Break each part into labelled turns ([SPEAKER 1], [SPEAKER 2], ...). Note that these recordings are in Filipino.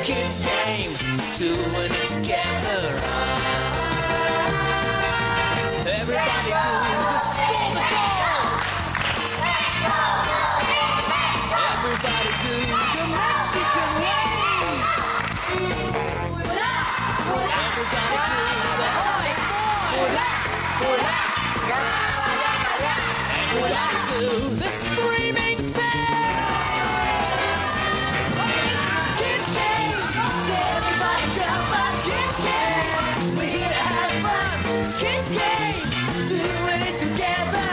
[SPEAKER 1] kids games, doing it together. Everybody do the score the goal. Everybody do the Mexican wave. Everybody do the high five. Everybody do the screaming face. Kids games, everybody jump up. Kids games, we're here to have fun. Kids games, doing it together.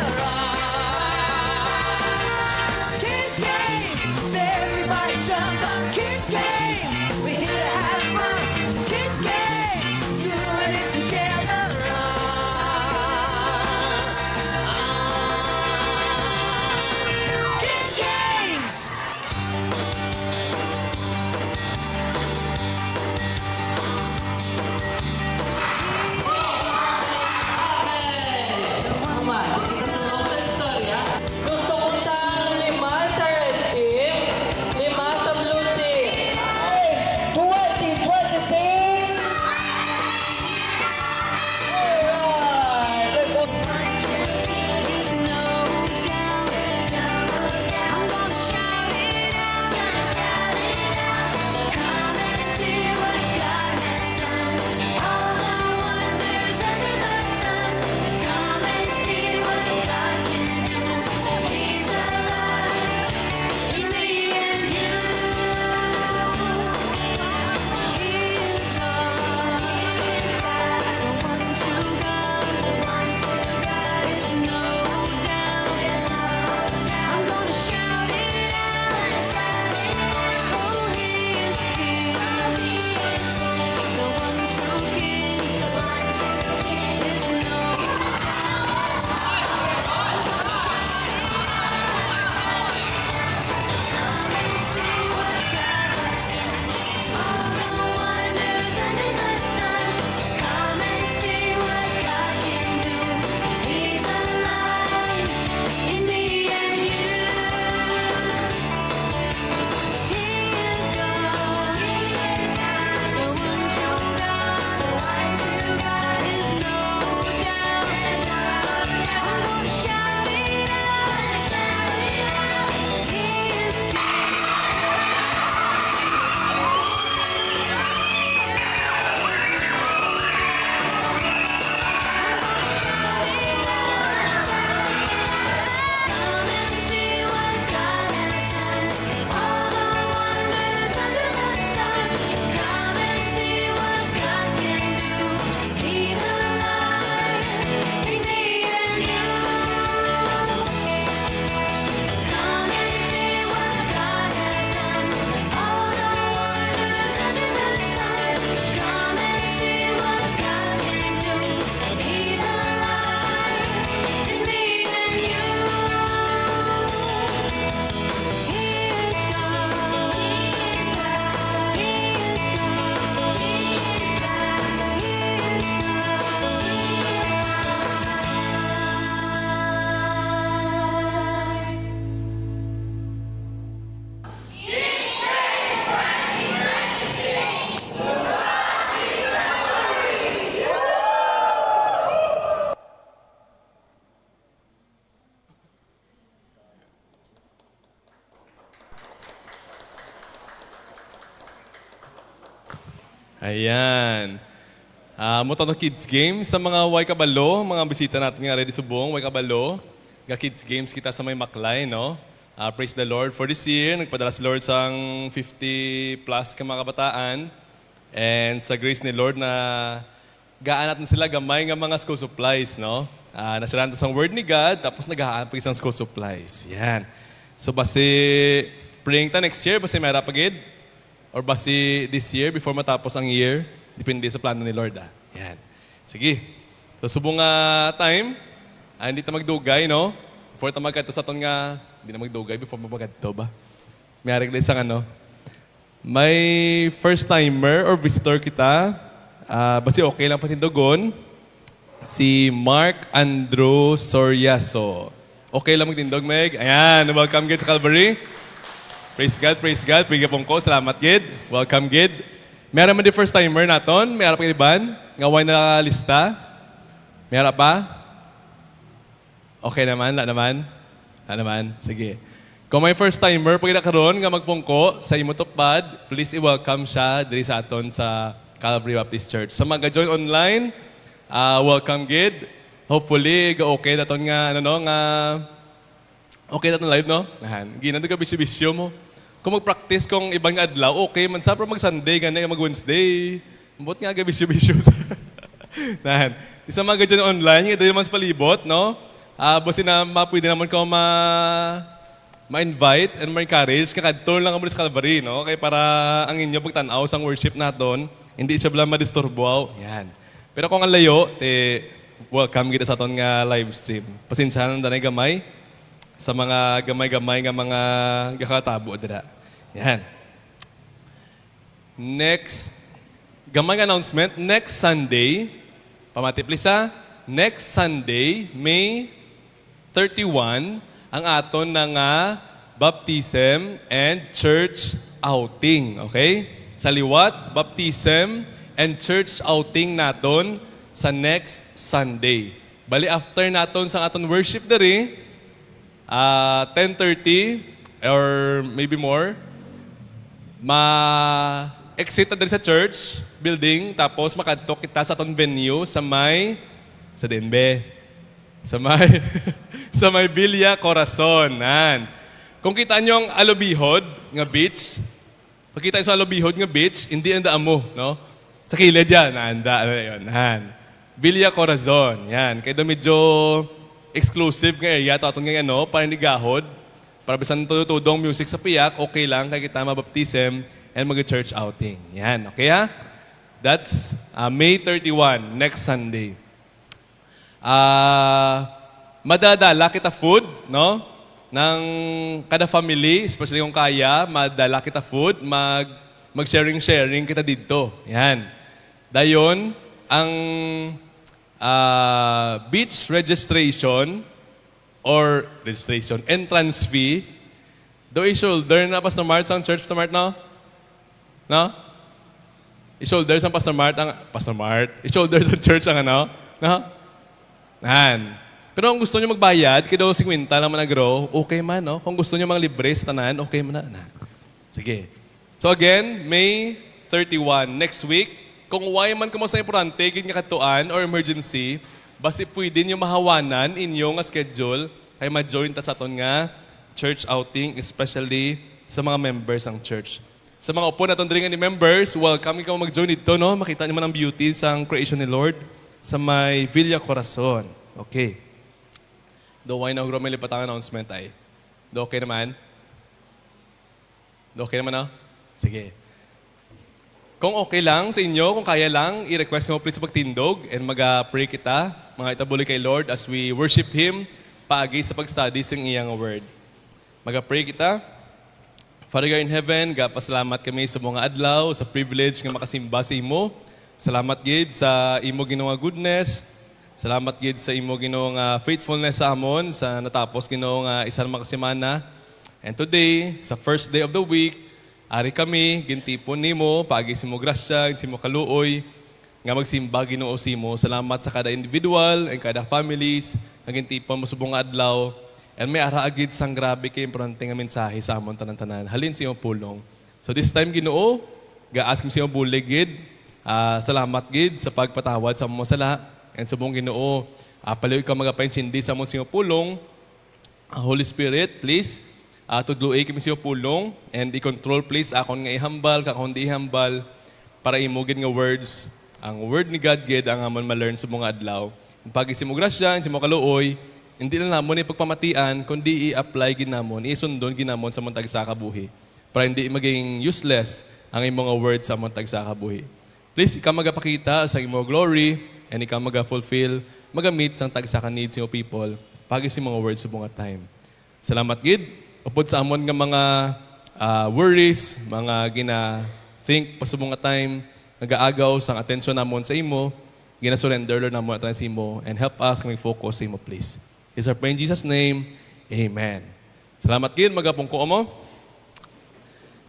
[SPEAKER 1] Kids games, everybody jump up. Kids games, we're here to have fun. Kids games, doing it together. Kids games.
[SPEAKER 2] Naman, kita sa loob sa istorya. Gusto ko sa 5 sa red team, 5 sa blue team. 2026! Alright, let's go.
[SPEAKER 3] Ayan. Muto no Kids Games sa mga way kabalo, mga bisita natin nga ready subong, way kabalo. Ga Kids Games kita sa may Maklay, no? Praise the Lord for this year. Nagpadala si Lord sang 50 plus ka mga kabataan. And sa grace ni Lord na gaan natin sila gamay nga mga school supplies, no? Nasiraan sa word ni God, tapos naghahaan pa isang school supplies. Yan. So basi praying ta next year, basi mayroon pagid? Or basi this year, before matapos ang year? Depende sa plano ni Lord, Yan. Sige. So subong nga time, hindi ta magdugay, no? Before ta magkadto sa ton nga, hindi na magdugay before mabagadto ba? May arigla isang ano, may first timer or visitor kita, basi okay lang patindogon, si Mark Andrew Soriaso. Okay lang magtindog, Meg? Ayan, welcome guys sa Calvary. Praise God, praise God. Pwede pong ko. Salamat, Gid. Welcome, Gid. Meron man di first timer naton. May harap iban. Ngaway na lista. May harap pa? Okay naman, la naman. La naman. Sige. Kung may first timer, pwede na karon nga magpungko sa imo tupad, please i-welcome siya diri sa aton sa Calvary Baptist Church. Sa mga join online, welcome, Gid. Hopefully, okay na nga, okay na live, no? Ginando ka bisyo-bisyo mo. Kung mag-practice kung ibang adlaw, okay man sa mag-Sunday, ganyan, mag-Wednesday. Mabot nga ka bisyo-bisyo. Isa mga join online, ito naman sa palibot, no? Basta na pwede naman ko ma-invite and ma-encourage, kakadto lang kamo sa Calvary, no? Kaya para ang inyo pagtanaw sa worship naton, hindi siya bala ma-disturbo. Yan. Pero kung ang layo, welcome kita sa aton nga live stream. Pasensyahan na gamay sa mga gamay-gamay nga mga gakatabo dira. Yan. Next, gamay nga announcement, next Sunday, pamati please ha, next Sunday, May 31, ang aton na nga baptism and church outing. Okay? Sa liwat, baptism and church outing naton sa next Sunday. Bali, after naton sa aton worship diri, 10:30 or maybe more, ma-exit na diri sa church building, tapos makadto kita sa aton venue sa Denbe. Sa may Villa Corazon. Kung kita nyo ang Alobihod nga beach, pagkita nyo sa Alobihod nga beach, hindi anda mo, no? Sa kilid yan, naanda, yun. Villa Corazon, yan. Kaya medyo exclusive nga area, tatong nga para hindi gahod, para bisan tutudong music sa piyak, okay lang, kaya kita mabaptism and mag-church outing. Yan, okay ha? That's May 31, next Sunday. Madadala kita food, no? Ng kada family, especially kung kaya, madala kita food, mag-sharing kita dito. Yan. Dayon, ang beach registration entrance fee, do i-shoulder na Pastor Mart sa church, Pastor Mart, no? No? I-shoulder sa Pastor Mart, i-shoulder sa church ang ano? No? Pero kung gusto nyo magbayad, kaya 50 naman nag-grow, okay man, no? Kung gusto nyo mga libre sa tanan, okay man na. Sige. So again, May 31, next week, kung why man kamo sa importante, ganyan katuan or emergency, basi pwede nyo mahawanan inyong schedule, kaya ma-join ta sa aton nga church outing, especially sa mga members ng church. Sa mga upo naton diri nga ni members, welcome ikaw mag-join dito, no? Makita niyo man ang beauty sa creation ni Lord sa may Villa Corazon. Okay. Do why na may lipatang announcement ay? Do okay naman? Do okay naman, no? Sige. Kung okay lang sa inyo, kung kaya lang, i-request mo please sa pagtindog and mag-pray kita, mga itabuli kay Lord as we worship Him, paagi sa pag-study sa iyang word. Mag-pray kita. Father God in heaven, pasalamat kami sa mga adlaw, sa privilege nga makasimba sa imo. Salamat gid sa imo Ginoo nga goodness. Salamat gid sa imo Ginoo nga faithfulness sa amon sa natapos Ginoo nga isa na makasemana. And today, sa first day of the week, ari kami gintipon nimo paagi sa imo grasya, sa imo kaluoy nga magsimba Ginoo sa imo. Salamat sa kada individual and kada families nga gintipon mo subong adlaw. And may ara agid sang grabe kay importante nga mensahe sa amon tanan-tanan. Halin sa imo pulong. So this time Ginoo, ga-ask mo sa imo bulig gid. Salamat gid sa pagpatawad sa mga sala and subong Ginoo paliw ka magapaintsindi sa mga pulong. Holy Spirit, please tudloy kami sa pulong and i-control please akon nga ihambal kakon di ihambal para imo gid nga words ang word ni God gid ang amon ma-learn sa mga adlaw. Pag isimo grasya, isimo kaluoy, hindi na namon ipagpamatian kundi i-apply gid namon, isundon gid namon sa mga tagsa kabuhi para hindi maging useless ang imong mga words sa mga tagsa kabuhi. Please, ikaw magapakita sa imo glory and ikaw mag-fulfill, magamit sa tagsa ka needs ng people pag isi mga words sa mga time. Salamat gid. Upod sa amon nga mga worries, mga gina-think pa sa mga time, nag-aagaw sa attention namon sa imo, gina-surrender Lord namon at sa imo, and help us kami focus sa imo, please. Is our prayer in Jesus' name. Amen. Salamat gid. Magapong ko mo.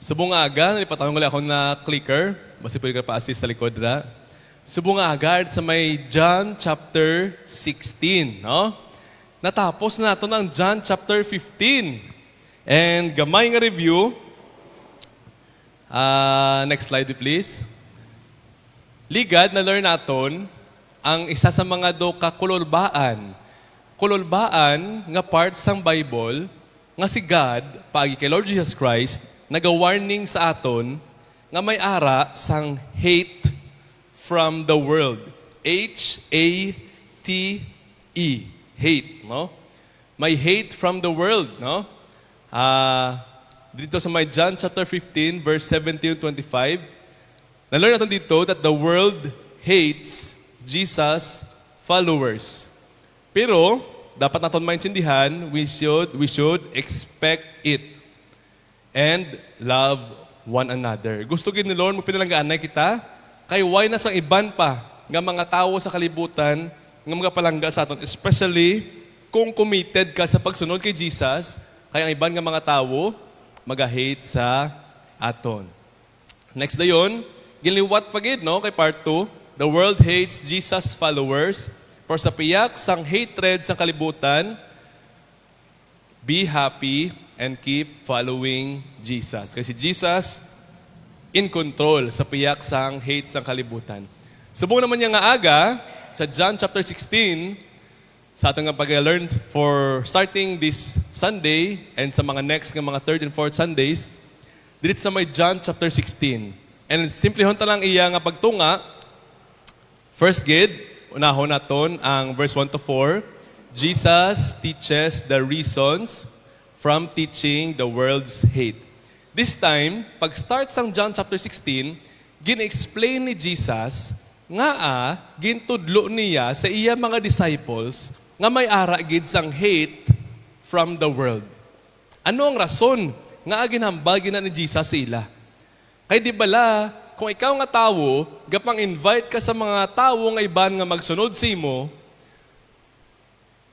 [SPEAKER 3] Subong nga aga, nalipatahon ko lang ako na clicker. Basta pwede ka pa-assist sa likod na. Subong nga aga, sa may John chapter 16. No? Natapos na ito ng John chapter 15. And gamay nga review. Next slide please. Ligad na learn naton ang isa sa mga do kakulolbaan. Kulolbaan nga part sang Bible nga si God, paagi kay Lord Jesus Christ, naga-warning sa aton nga may ara sang hate from the world. H-A-T-E. Hate, no? May hate from the world, no? Dito sa may John chapter 15, verse 17-25, na-learn natin dito that the world hates Jesus' followers. Pero, dapat natin maintindihan, we should expect it and love one another. Gusto gid ni Lord mo pinalanggaanay kita kay why na sang iban pa nga mga tao sa kalibutan nga mga palangga sa aton, especially kung committed ka sa pagsunod kay Jesus, kaya ang iban nga mga tao mag-hate sa aton. Next dayon, giliwat pa gid no kay part 2, the world hates Jesus followers. For sa piyak sang hatred sa kalibutan, be happy and keep following Jesus. Kasi Jesus in control sa piyak sang hate sang kalibutan. Subong naman niya nga aga sa John chapter 16 sa atong nga pag-learn for starting this Sunday and sa mga next nga mga third and fourth Sundays dito sa may John chapter 16. And simply honta lang iya nga pagtunga. First gid, unahon naton ang verse 1 to 4. Jesus teaches the reasons from teaching the world's hate. This time, pag-start sang John chapter 16, gin-explain ni Jesus nga gintudlo niya sa iya mga disciples nga may ara gid sang hate from the world. Ano ang rason nga ginhambal gina ni Jesus sa ila? Kay di bala, kung ikaw nga tawo, gapang invite ka sa mga tawo nga iban nga magsunod sa imo,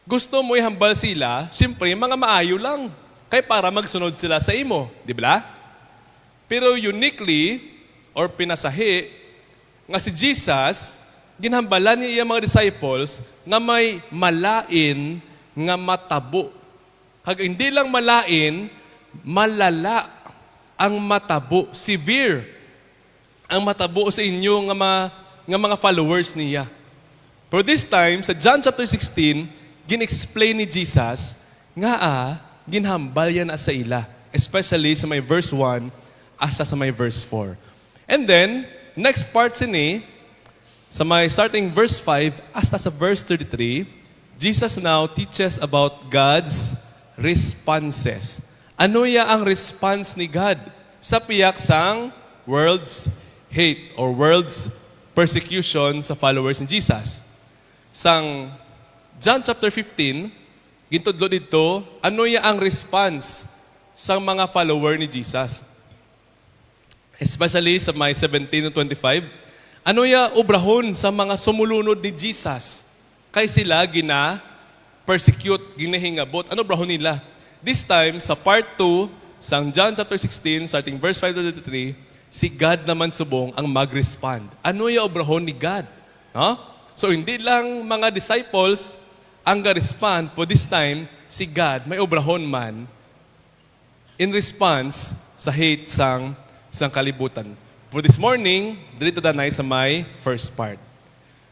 [SPEAKER 3] gusto mo ihambal sila, siyempre mga maayo lang. Kay para magsunod sila sa imo, di ba? Pero uniquely, or pinasahi, nga si Jesus, ginhambalan niya mga disciples nga may malain nga matabo. Hindi lang malain, malala ang matabo, severe ang matabo sa inyo nga mga followers niya. Pero this time, sa John chapter 16, gin-explain ni Jesus nga ginhambal yan sa ila. Especially sa may verse 1 asa sa may verse 4. And then, next part sini, sa may starting verse 5 hasta sa verse 33, Jesus now teaches about God's responses. Ano ya ang response ni God sa piyak sang world's hate or world's persecution sa followers ni Jesus? Sang John chapter 15, gintudlo dito, ano ya ang response sa mga follower ni Jesus? Especially sa may 17 to 25, ano ya obrahon sa mga sumulunod ni Jesus? Kay sila persecute, ginahingabot. Ano obrahon nila? This time, sa part 2, sa John chapter 16, starting verse 5 to 33, si God naman subong ang mag-respond. Ano ya obrahon ni God? No? So hindi lang mga disciples ang ga-respond, po this time, si God may obrahon man in response sa hate sang kalibutan. For this morning, dito danay sa my first part.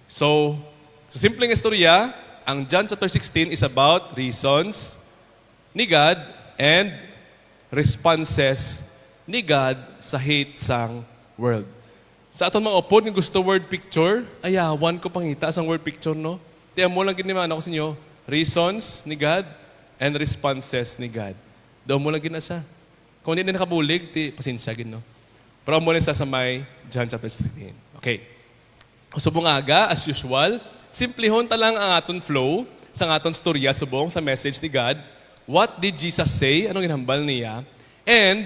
[SPEAKER 3] So simpleng istorya, ang John chapter 16 is about reasons ni God and responses ni God sa hate sang world. Sa aton mga upod, ng gusto word picture, ayawan ko pangita sang word picture, no? Tiyan mo lang giniman ako sa inyo, reasons ni God and responses ni God. Doon mo lang gina siya. Kung hindi na nakabulig, pasensya gin, no? Pero mo na sa may John chapter 16. Okay. Subong aga, as usual, simplihon ta lang ang aton flow sa aton storya subong sa message ni God. What did Jesus say? Anong ginhambal niya? And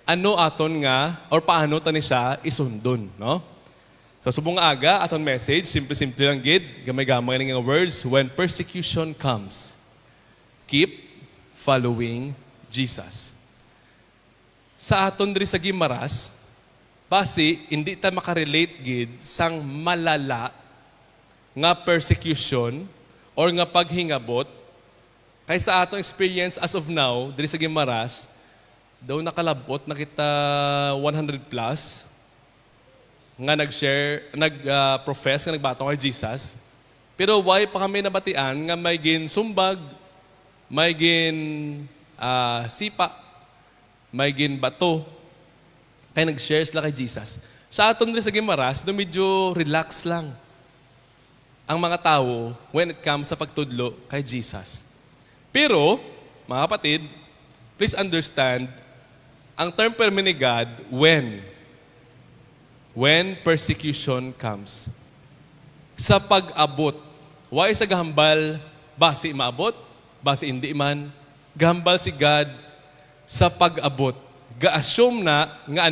[SPEAKER 3] ano aton nga, or paano tani siya isundon, no? So subong aga, aton message, simple-simple lang gid, gamay-gamay lang nga words, when persecution comes, keep following Jesus. sa aton diri sa Gimaras, basi hindi ta makarelate gid sang malala nga persecution or nga paghingabot kay sa atong experience as of now diri sa Gimaras, daw nakalabot na kita 100 plus nga nag-share, nag-profess nga nagbatong kay Jesus. Pero why pa kami nabatian nga may gin sumbag, may gin sipa, may gin bato, kaya nag-share sila kay Jesus. Sa aton rin sa Gimaras, do medyo relax lang ang mga tao when it comes sa pagtudlo kay Jesus. Pero, mga kapatid, please understand, ang term per ni God, when persecution comes. Sa pag-abot. Why sa gahambal, basi maabot, basi hindi man. Gahambal si God sa pag-abot. Ga-assume na nga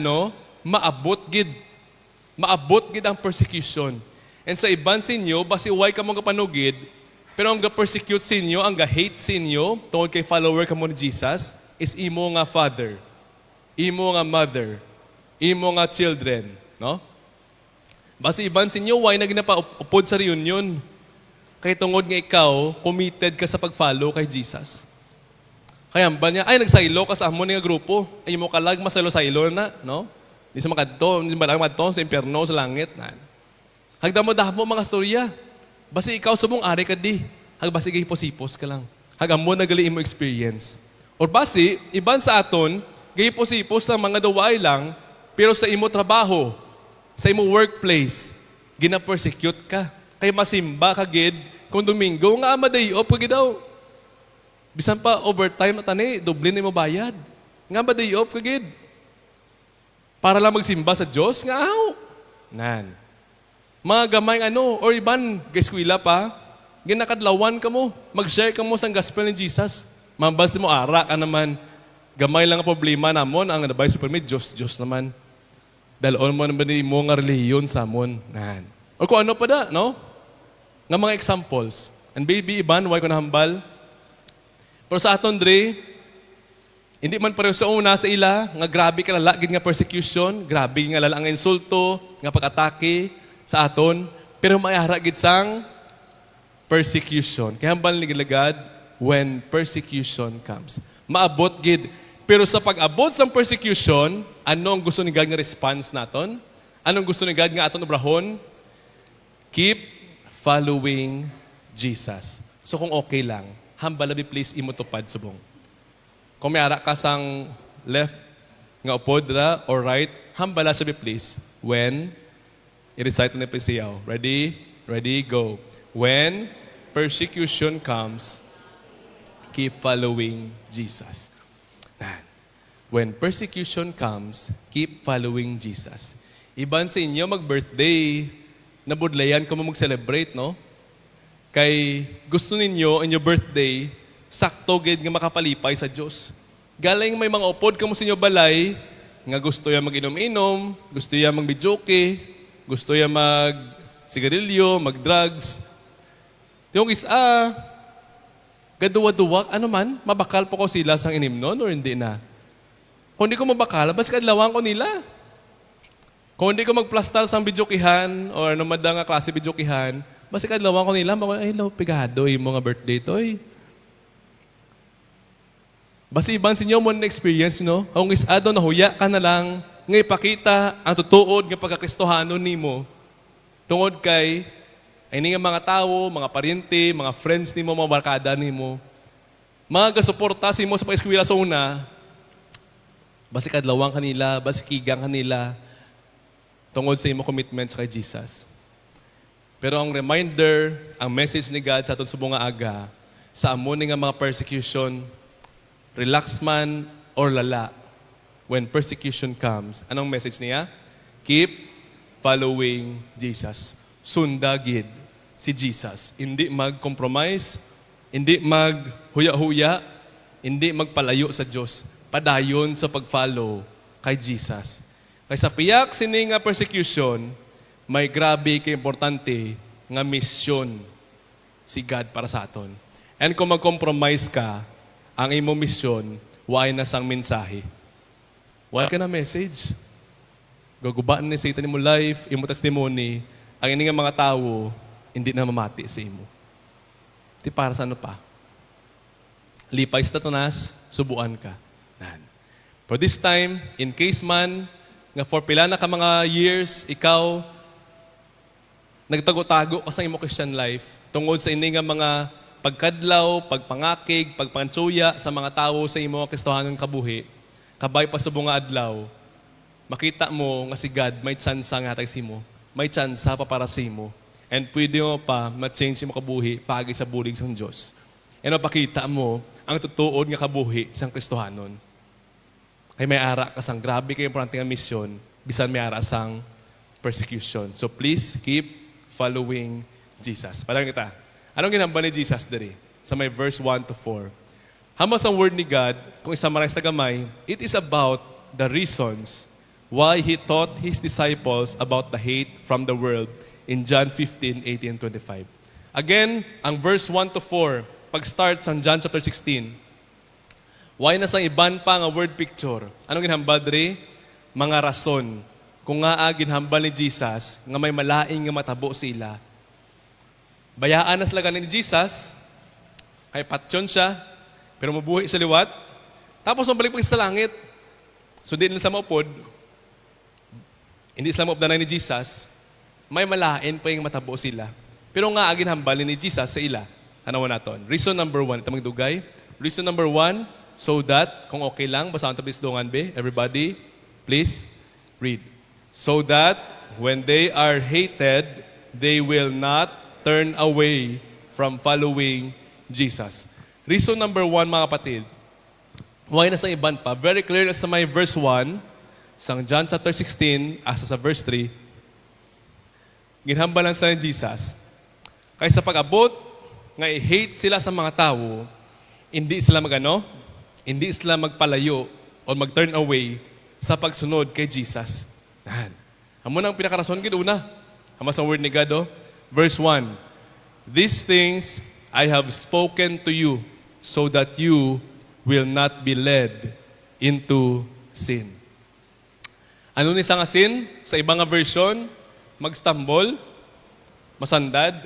[SPEAKER 3] maabot gid. Maabot gid ang persecution. And sa iban sinyo, basi why ka mong kapanugid, pero ang ga-persecute sinyo, ang ga-hate sinyo, tungkol kay follower ka mo ni Jesus, is imo nga father, imo nga mother, imo nga children. No? Basi iban sinyo, why na ginapaupod sa reunion? Kay tungod nga ikaw, committed ka sa pag-follow kay Jesus. Kaya ba niya, ay nagsaylo ka sa amon nga grupo. Ay mo kalag masaylo-saylo na, no? Di sa makadto, di ba lang madto sa impyerno, sa langit. Hagda mo dahmo mga storya. Basi ikaw sumong ari ka di. Basi gahipos-hipos ka lang. Hagam mo nagali mo experience. Or basi, iban sa aton, gahipos-hipos lang mga daway lang, pero sa imo trabaho, sa imo workplace, gina-persecute ka. Kaya masimba ka gid, kung Domingo, nga day off ka gid daw. Bisan pa overtime at doble na mo bayad. Nga ba day off ka gid? Para lang magsimba sa Diyos, nga nan. Mga gamay or iban, gaiskwila pa, ginakadlawan ka mo, mag-share ka mo sa gospel ni Jesus. Mambas mo, ara ka naman. Gamay lang ang problema namon, ang nabay super me, Diyos naman. Dalon mo naman mo nga reliyon sa amon. Nan. O kung ano pa da, no? Nga mga examples. And baby, iban, why ko nahambal? Pero sa aton, Dre, hindi man pareho sa una sa ila, nga grabe ka lalagid nga persecution, grabe nga lala ang insulto, nga pag-atake sa aton, pero may haragid sang persecution. Kaya hambal ni Gilagad, when persecution comes. Maabot gid. Pero sa pag-abot sa persecution, anong gusto ni God nga response naton? Anong gusto ni God nga aton obrahon? Keep following Jesus. So kung okay lang, hambalabi please imo tupad subong. Kung may ara ka sang left nga upod ra or right, hambala sabi please. When, i-recite na please siyaw. Ready? Ready? Go. When persecution comes, keep following Jesus. When persecution comes, keep following Jesus. Iban sa inyo mag-birthday, nabudlayan ko mo mag-celebrate, no? Kay gusto ninyo, in your birthday, sakto gid nga makapalipay sa Diyos. Galing may mga upod kamo sa inyo balay, nga gusto ya mag-inom-inom, gusto ya mag-bidyoke, gusto ya mag-sigarilyo, mag-drugs. Yung isa, gaduwa-duwak, ano man, mabakal po ko sila sang inimnon or hindi na? Kung di ko mabakal, basta kadlawang ko nila. Kung di ko magplastal sang bidyokihan or ano madang nga klase bidyokihan, basta kadlawang ko nila, ay lo, pigado yung mga birthday to eh. Basta ibang sinyo mo na experience, no? Kung isado na huya ka na lang, nga ipakita ang tutuod nga pagkakristohanon nimo tungod kay ay nga mga tao, mga paryente, mga friends nimo, mga barkada nimo, mga gasuporta si mo sa pag-eskwela sa una, basi kadlawang kanila, basi kigang kanila, tungod sa imo commitment sa kay Jesus. Pero ang reminder, ang message ni God sa atong subong nga aga, sa amon nga mga persecution, relax man or lala, when persecution comes, anong message niya? Keep following Jesus. Sundagid si Jesus. Hindi mag-compromise, hindi mag-huya-huya, hindi magpalayo sa Diyos. Padayon sa pag-follow kay Jesus. Kaya sa piyak sini nga persecution, may grabe kay importante nga mission si God para sa aton. And kung mag-compromise ka, ang imong mission, why na sang mensahe. Wala ka na message. Gagubaan ni Satan mo life, imo testimony, ang ini nga mga tao, hindi na mamati sa imo. Di para sa ano pa? Lipay sa tatunas, subuan ka. Nan. For this time, in case man, nga for pila na ka mga years, ikaw, nagtago-tago ka sa imo Christian life, tungod sa ini nga mga pagkadlaw, pagpangakig, pagpangsuya sa mga tao sa imo Kristohangang kabuhi, kabay pa sa bunga adlaw, makita mo nga si God may tsansa nga tay simo, may tsansa pa para sa imo, and pwede mo pa ma-change mo kabuhi pagi sa bulig sang Dios. And mapakita mo ang tutuod nga kabuhi sang Kristohanon. Kay may ara ka sang grabe kay importante nga misyon, bisan may ara sang persecution. So please keep following Jesus. Parang kita. Anong ginhambal ni Jesus diri? Sa may verse 1 to 4. Hamas ang word ni God, kung i-summarize na gamay, it is about the reasons why He taught His disciples about the hate from the world in John 15, 18, 25. Again, ang verse 1 to 4, pag-start sa John chapter 16, why nasa iban pa nga word picture? Anong ginhambal diri? Mga rason. Kung nga ginhambal ni Jesus, nga may malaing nga matabo sila. Bayaan na sila ganin ni Jesus, kay patyon siya, pero mabuhi sa liwat. Tapos mabalik pa sa langit. So di nila sa maupod, hindi sila maupdanay ni Jesus, may malain pa yung matabo sila. Pero nga ginhambal ni Jesus sa ila. Tanawan naton. Reason number 1, ito magdugay. Reason number 1, so that, kung okay lang, basahan ito please dungan be. Everybody, please read. So that when they are hated, they will not turn away from following Jesus. Reason number 1, mga kapatid, why nasa iban pa? Very clear na sa may verse 1, sa John chapter 16, asa sa verse 3, ginhambalan sa ni Jesus. Kaysa pag-abot, nga i-hate sila sa mga tao, hindi sila magano, hindi sila magpalayo o mag-turn away sa pagsunod kay Jesus. Yan. Amo nang pinakarason gid una. Amo sa word ni God, oh. Verse 1. These things I have spoken to you so that you will not be led into sin. Ano ni sa nga sin? Sa ibang nga version, mag-stumble, masandad.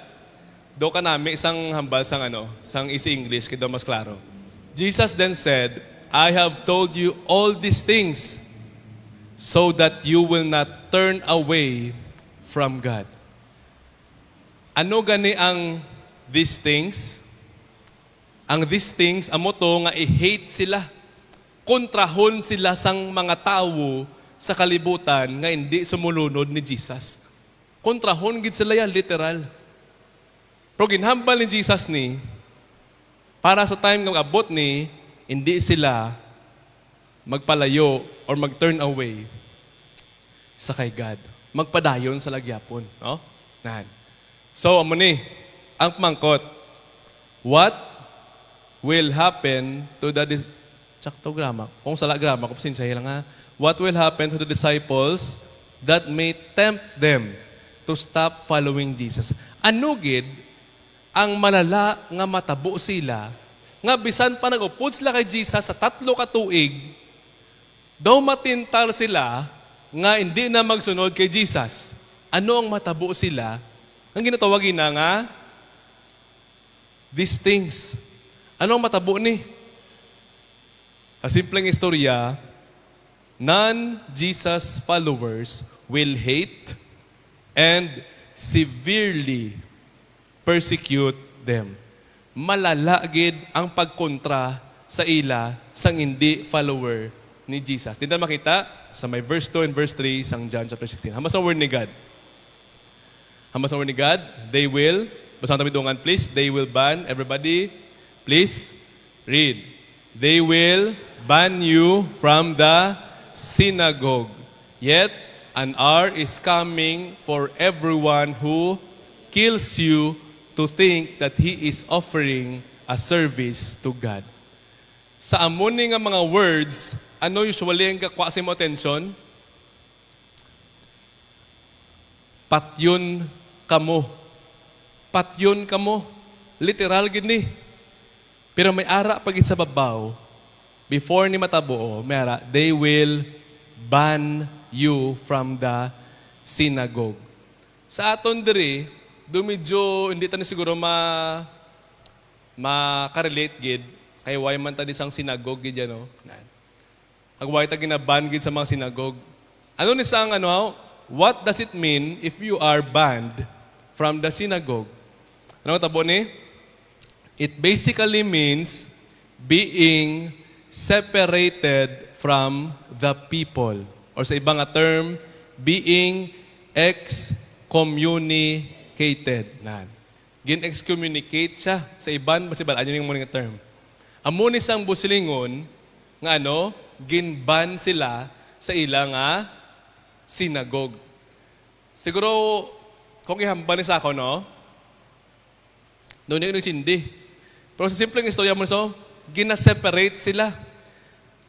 [SPEAKER 3] Do ka nami isang hambal sang sang easy English kaya mas klaro. Jesus then said, I have told you all these things so that you will not turn away from God. Ano gani ang these things? Ang these things, amo to nga i-hate sila. Kontrahon sila sang mga tao sa kalibutan nga hindi sumulunod ni Jesus. Kontrahon gid sila ya, literal. Pero ginhambal ni Jesus ni, para sa time nga abot ni, hindi sila magpalayo or mag-turn away sa kay God. Magpadayon sa lagyapon. No? Nan. So, amo ni, ang pamangkot, what will happen to the sakto grama? Kung sala grama, kung sinsya lang ha. What will happen to the disciples that may tempt them to stop following Jesus? Ano gid ang malala nga matabo sila nga bisan pa nag-upod sila kay Jesus sa 3 ka tuig, daw matintal sila nga hindi na magsunod kay Jesus. Ano ang matabo sila? Ang ginatawagin na nga, these things. Ano ang matabo ni? A simpleng istorya, non-Jesus followers will hate and severely persecute them. Malalagid ang pagkontra sa ila sang hindi follower ni Jesus. Tinta makita sa may verse 2 and verse 3 sang John chapter 16. Hamas ang word ni God. Hamas ang word ni God. They will, basahan tayo dungan please, they will ban, everybody, please, read. They will ban you from the synagogue. Yet, an hour is coming for everyone who kills you to think that he is offering a service to God. Sa amon nga mga words, ano usually ang kakwasi mo atensyon? Patyon kamo. Patyon kamo. Literal gini. Pero may ara pagit sa babaw, before ni matabuo, may ara, they will ban you from the synagogue. Sa aton diri, medyo hindi ta ni siguro makarelate gid kay why man ta disang synagogue gid no. Agway ta ginaban gid sa mga synagogue. Ano ni sang what does it mean if you are banned from the synagogue? Ano tabo ni? It basically means being separated from the people. Or sa ibang term, being excommunicated. Gin-excommunicate siya sa iban, basibal, ano yung mga term. Amunis ang busilingon, nga ginban sila sa ilang synagogue. Siguro, kung ihamba ni sa ako, doon yung nagsindi. Pero sa simpleng istorya mo, gina-separate sila.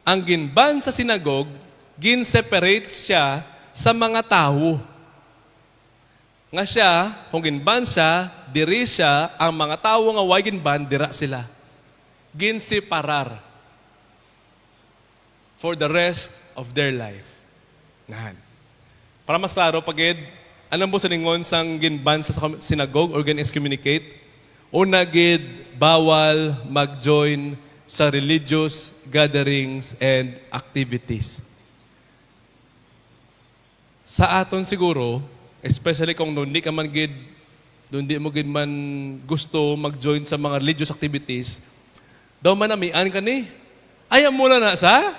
[SPEAKER 3] Ang ginban sa synagogue, gin-separate siya sa mga tao. Nga siya, kung ginban siya, diri siya, ang mga tao nga way ginban, dira sila. Ginseparar for the rest of their life. Para mas klaro, pagid, alam mo sa lingon sang ginban sa synagogue or gin-excommunicate, una gid, bawal mag-join sa religious gatherings and activities. Sa aton siguro, especially kung doon di mo gid man gusto mag-join sa mga religious activities, daw manamian ka ni. Ayaw mo na sa?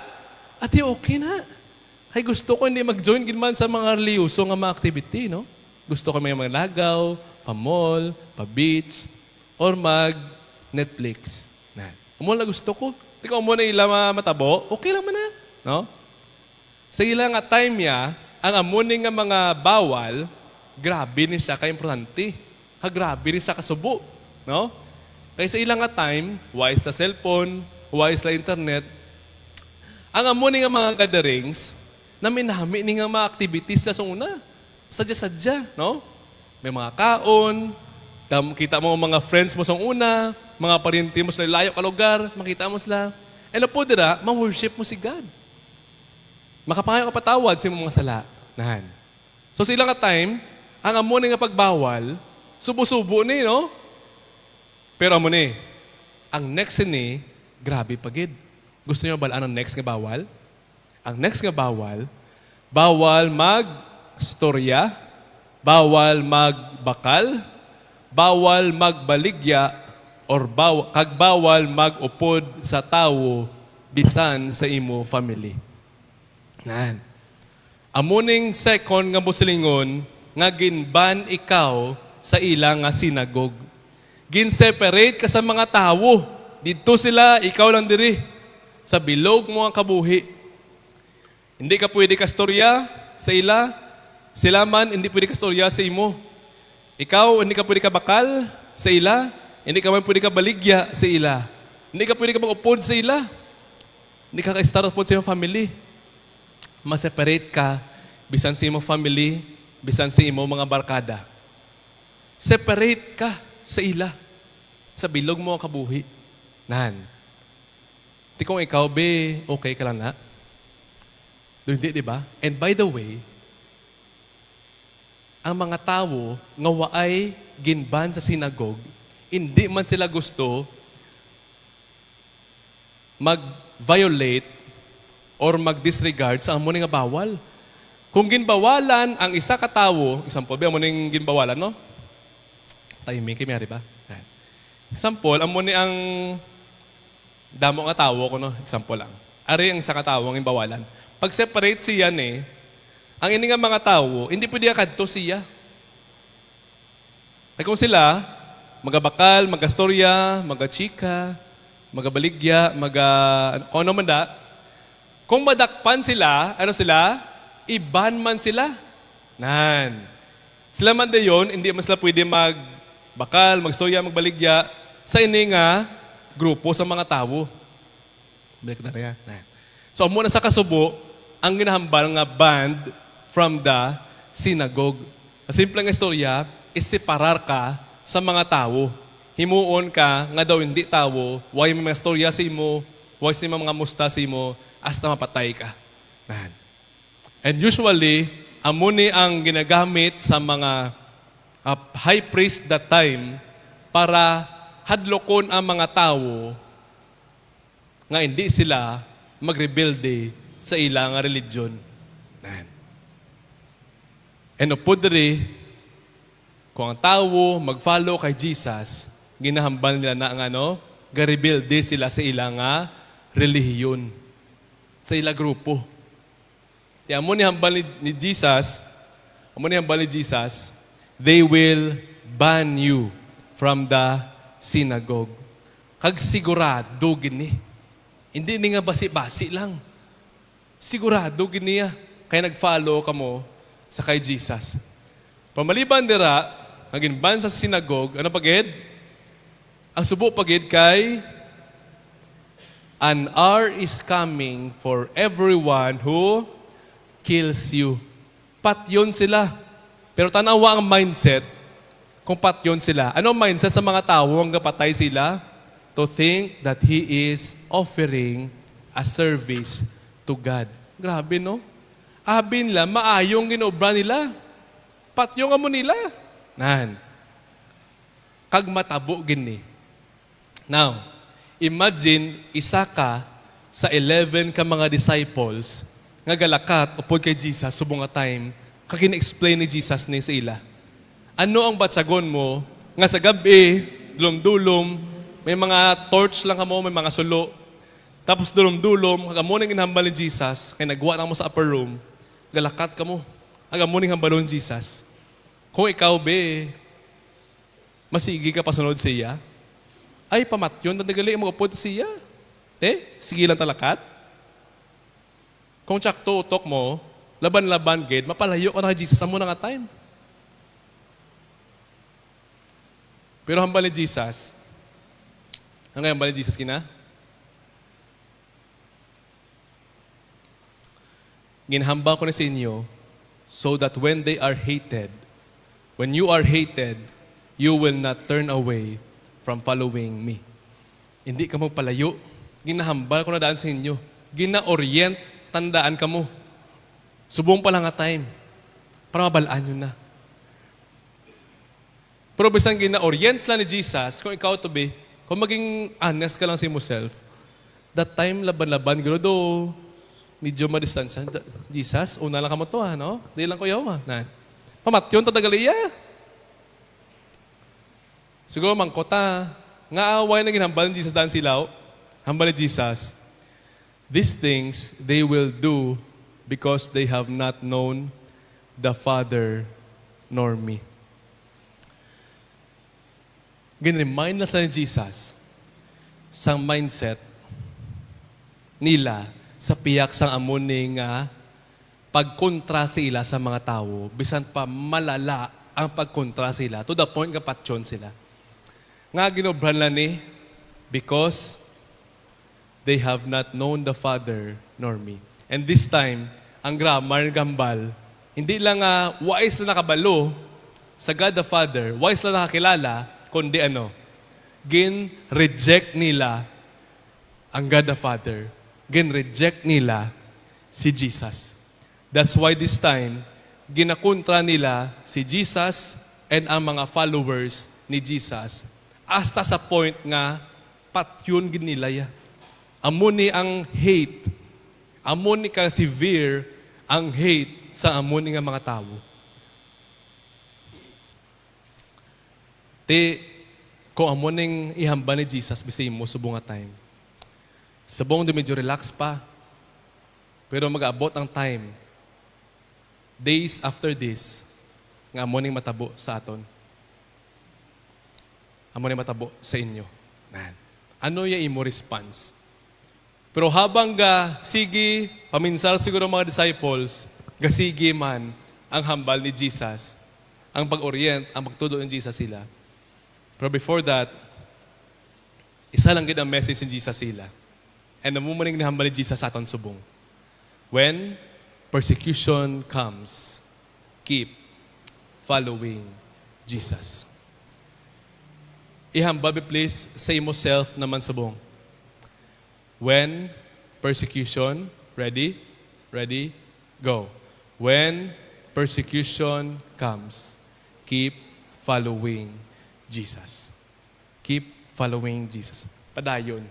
[SPEAKER 3] Ati okay na. Ay gusto ko hindi mag-join gid man sa mga reliyoso nga mga activity, no? Gusto ko may mga lagaw, pa-mall, pa-beach, or mag-Netflix. Amo na gusto ko. Tika mo na ila matabo, okay lang man na. No? Sa ila nga time niya, ang amuning nga mga bawal, grabe ni siya ka-importante. Grabe ni siya kasubo. No? Kaya sa ila nga time, wise sa cellphone, wise sa internet, ang amuning nga mga gatherings, na minami ni nga mga activities na sa una. Sadya-sadya. No? May mga kaon, kita mo mga friends mo sa una, mga parinti mo sa layo ka lugar, makita mo sila. E po dira, ma-worship mo si God. Makapangayo ka patawad sa mga sala. So sila nga time, ang amo nga pagbawal, subo-subo ni, no? Pero amo ni, ang next ni, grabe pagid. Gusto niyo balaan ang next nga bawal? Ang next nga bawal mag-storya, bawal magbakal, bawal magbaligya, or bawal mag-upod sa tawo bisan sa imo family. Amuning second nga busilingon nga ginban ikaw sa ilang nga sinagog. Gin-separate ka sa mga tawo. Dito sila, ikaw lang diri. Sa bilog mo ang kabuhi. Hindi ka pwede kastorya sa ila. Sila man, hindi pwede kastorya sa imo. Ikaw, hindi ka pwede kabakal sa ila. Hindi ka man pwede ka baligya sa ila. Hindi ka pwede ka mag-upod sa ila. Hindi ka ka-start upod sa iyong family. Ma-separate ka bisan sa iyong family, bisan sa iyong mga barkada. Separate ka sa ila. Sa bilog mo ang kabuhi. Di kung ikaw, okay ka lang na. Hindi, di ba? And by the way, ang mga tao nga waay ginban sa sinagog, hindi man sila gusto mag-violate or mag-disregard sa amo nga bawal. Kung ginbawalan ang isa ka tawo, example, amo ning ginbawalan, no? Timing, kimiyari ba? Example, amo ni ang damo nga tawo ko, no? Example lang. Ari ang isa ka tawo ang ginbawalan. Pag separate siya ang ini nga mga tawo, hindi pwede akadto siya. Ay kung sila, magabakal, magastorya, magachika, magabaligya, ano man da. Kung madakpan sila, iban man sila. Sila man da yun, hindi man sila pwede magbakal, magstorya, magbaligya sa ini nga grupo sa mga tao. Balik na rin. So, muna sa kasubo, ang ginahambal nga banned from the synagogue. Ang simpleng istorya is separar ka sa mga tao. Himuon ka, nga daw hindi tao, why may mga storya sa imo, why sa mga musta sa imo, hasta mapatay ka. And usually, amuni ang ginagamit sa mga high priest that time para hadlokon ang mga tao nga hindi sila magrebelde sa ilang religion. And upod diri, kung ang tao mag-follow kay Jesus, ginahambal nila na ang garebelde sila sa ilang relihiyon, sa ilang grupo. Kaya amo ni hambal ni Jesus, they will ban you from the synagogue. Kag sigurado gini. Hindi ni nga basi-basi lang. Sigurado gini kaya nag-follow kamo sa kay Jesus. Pamaliban dira, naging-ban sa synagogue, ano pagid? Ang subo pagid kay, an hour is coming for everyone who kills you. Patyon sila. Pero tanawa ang mindset kung patyon sila. Ano ang mindset sa mga tao ang kapatay sila? To think that he is offering a service to God. Grabe, no? Abin la, maayong ginobra nila. Patyong amo nila. Nan. Kag matabo gini. Now, imagine, isa ka sa 11 ka mga disciples nga galakat upod kay Jesus subong nga time, kakin-explain ni Jesus ni sa ila. Ano ang batsagon mo nga sa gabi, dulom-dulom, may mga torch lang kamo, may mga sulo, tapos dulom-dulom, hanggang mo nang ginhambal ni Jesus, kaya nagwa na mo sa upper room, galakat ka mo, hanggang mo nang hambalon Jesus. Kung ikaw, masigi ka pasunod siya, ay pamatyon, nadagali mo upod siya. Sige lang talakat. Kung tsakto utok mo, laban-laban gid, mapalayo ka na kay Jesus, amo na nga time. Pero hambal ni Jesus, hanggang hambal ni Jesus kina? Ginhamba ko na sa inyo so that when they are hated, when you are hated, you will not turn away from following me. Hindi ka magpalayo. Ginahambal ko na daan sa inyo. Gina-orient, tandaan ka mo. Subong pa lang nga time para mabalaan nyo na. Pero bisang gina-orient lang ni Jesus, kung ikaw to be, kung maging honest ka lang sa yourself, that time laban-laban, gano do, medyo madistansya. Jesus, una lang ka mo to no? Di lang ko yaw pamatyon, tadagaliya. Siguro mangkota, nga away na ginhambal ni Jesus daan silaw, hambal ni Jesus, these things they will do because they have not known the Father nor me. Ginremind na sa ni Jesus sa mindset nila sa piyak sang amuning pagkontra sila sa mga tao, bisan pa malala ang pagkontra sila, to the point nga patyon sila. Nga ginobran lang ni, because they have not known the Father nor me. And this time, ang grammar ng gambal, hindi lang wise na nakabalo sa God the Father, wise na nakakilala, kundi gin-reject nila ang God the Father. Gin-reject nila si Jesus. That's why this time, ginakontra nila si Jesus and ang mga followers ni Jesus. Hasta sa point nga, patyon gin nila ya. Amuni ang hate. Amuni ka severe ang hate sa amuni nga mga tao. Kung amuning ihamba ni Jesus, bisay mo subong nga time. Subong di medyo relax pa. Pero mag-abot ang time. Days after this, nga amuning matabo sa aton. Amuning matabo sa inyo. Man. Ano yung imo response? Pero habang sige, paminsal siguro mga disciples, sige man ang hambal ni Jesus, ang pag-orient, ang pagtudo ng Jesus sila. Pero before that, isa lang gid ang message ni Jesus sila. And namumuning nahambal ni Jesus sa aton subong. When persecution comes, keep following Jesus. Ihambal please sa imo self naman subong. When persecution, ready, go. When persecution comes, keep following Jesus. Keep following Jesus. Padayon.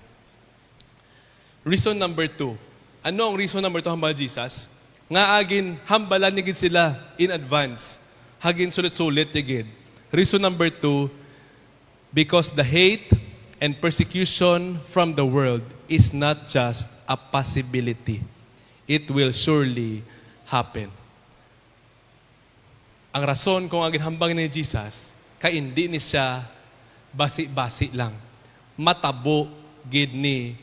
[SPEAKER 3] Reason number 2. Ano ang reason number 2 hambal Jesus? Nga agin, hambalan ni gid sila in advance. Hagin sulit-sulit ni gid. Reason number 2, because the hate and persecution from the world is not just a possibility. It will surely happen. Ang rason kung agin hambang ni Jesus, kay hindi ni siya basi-basi lang. Matabo gid ni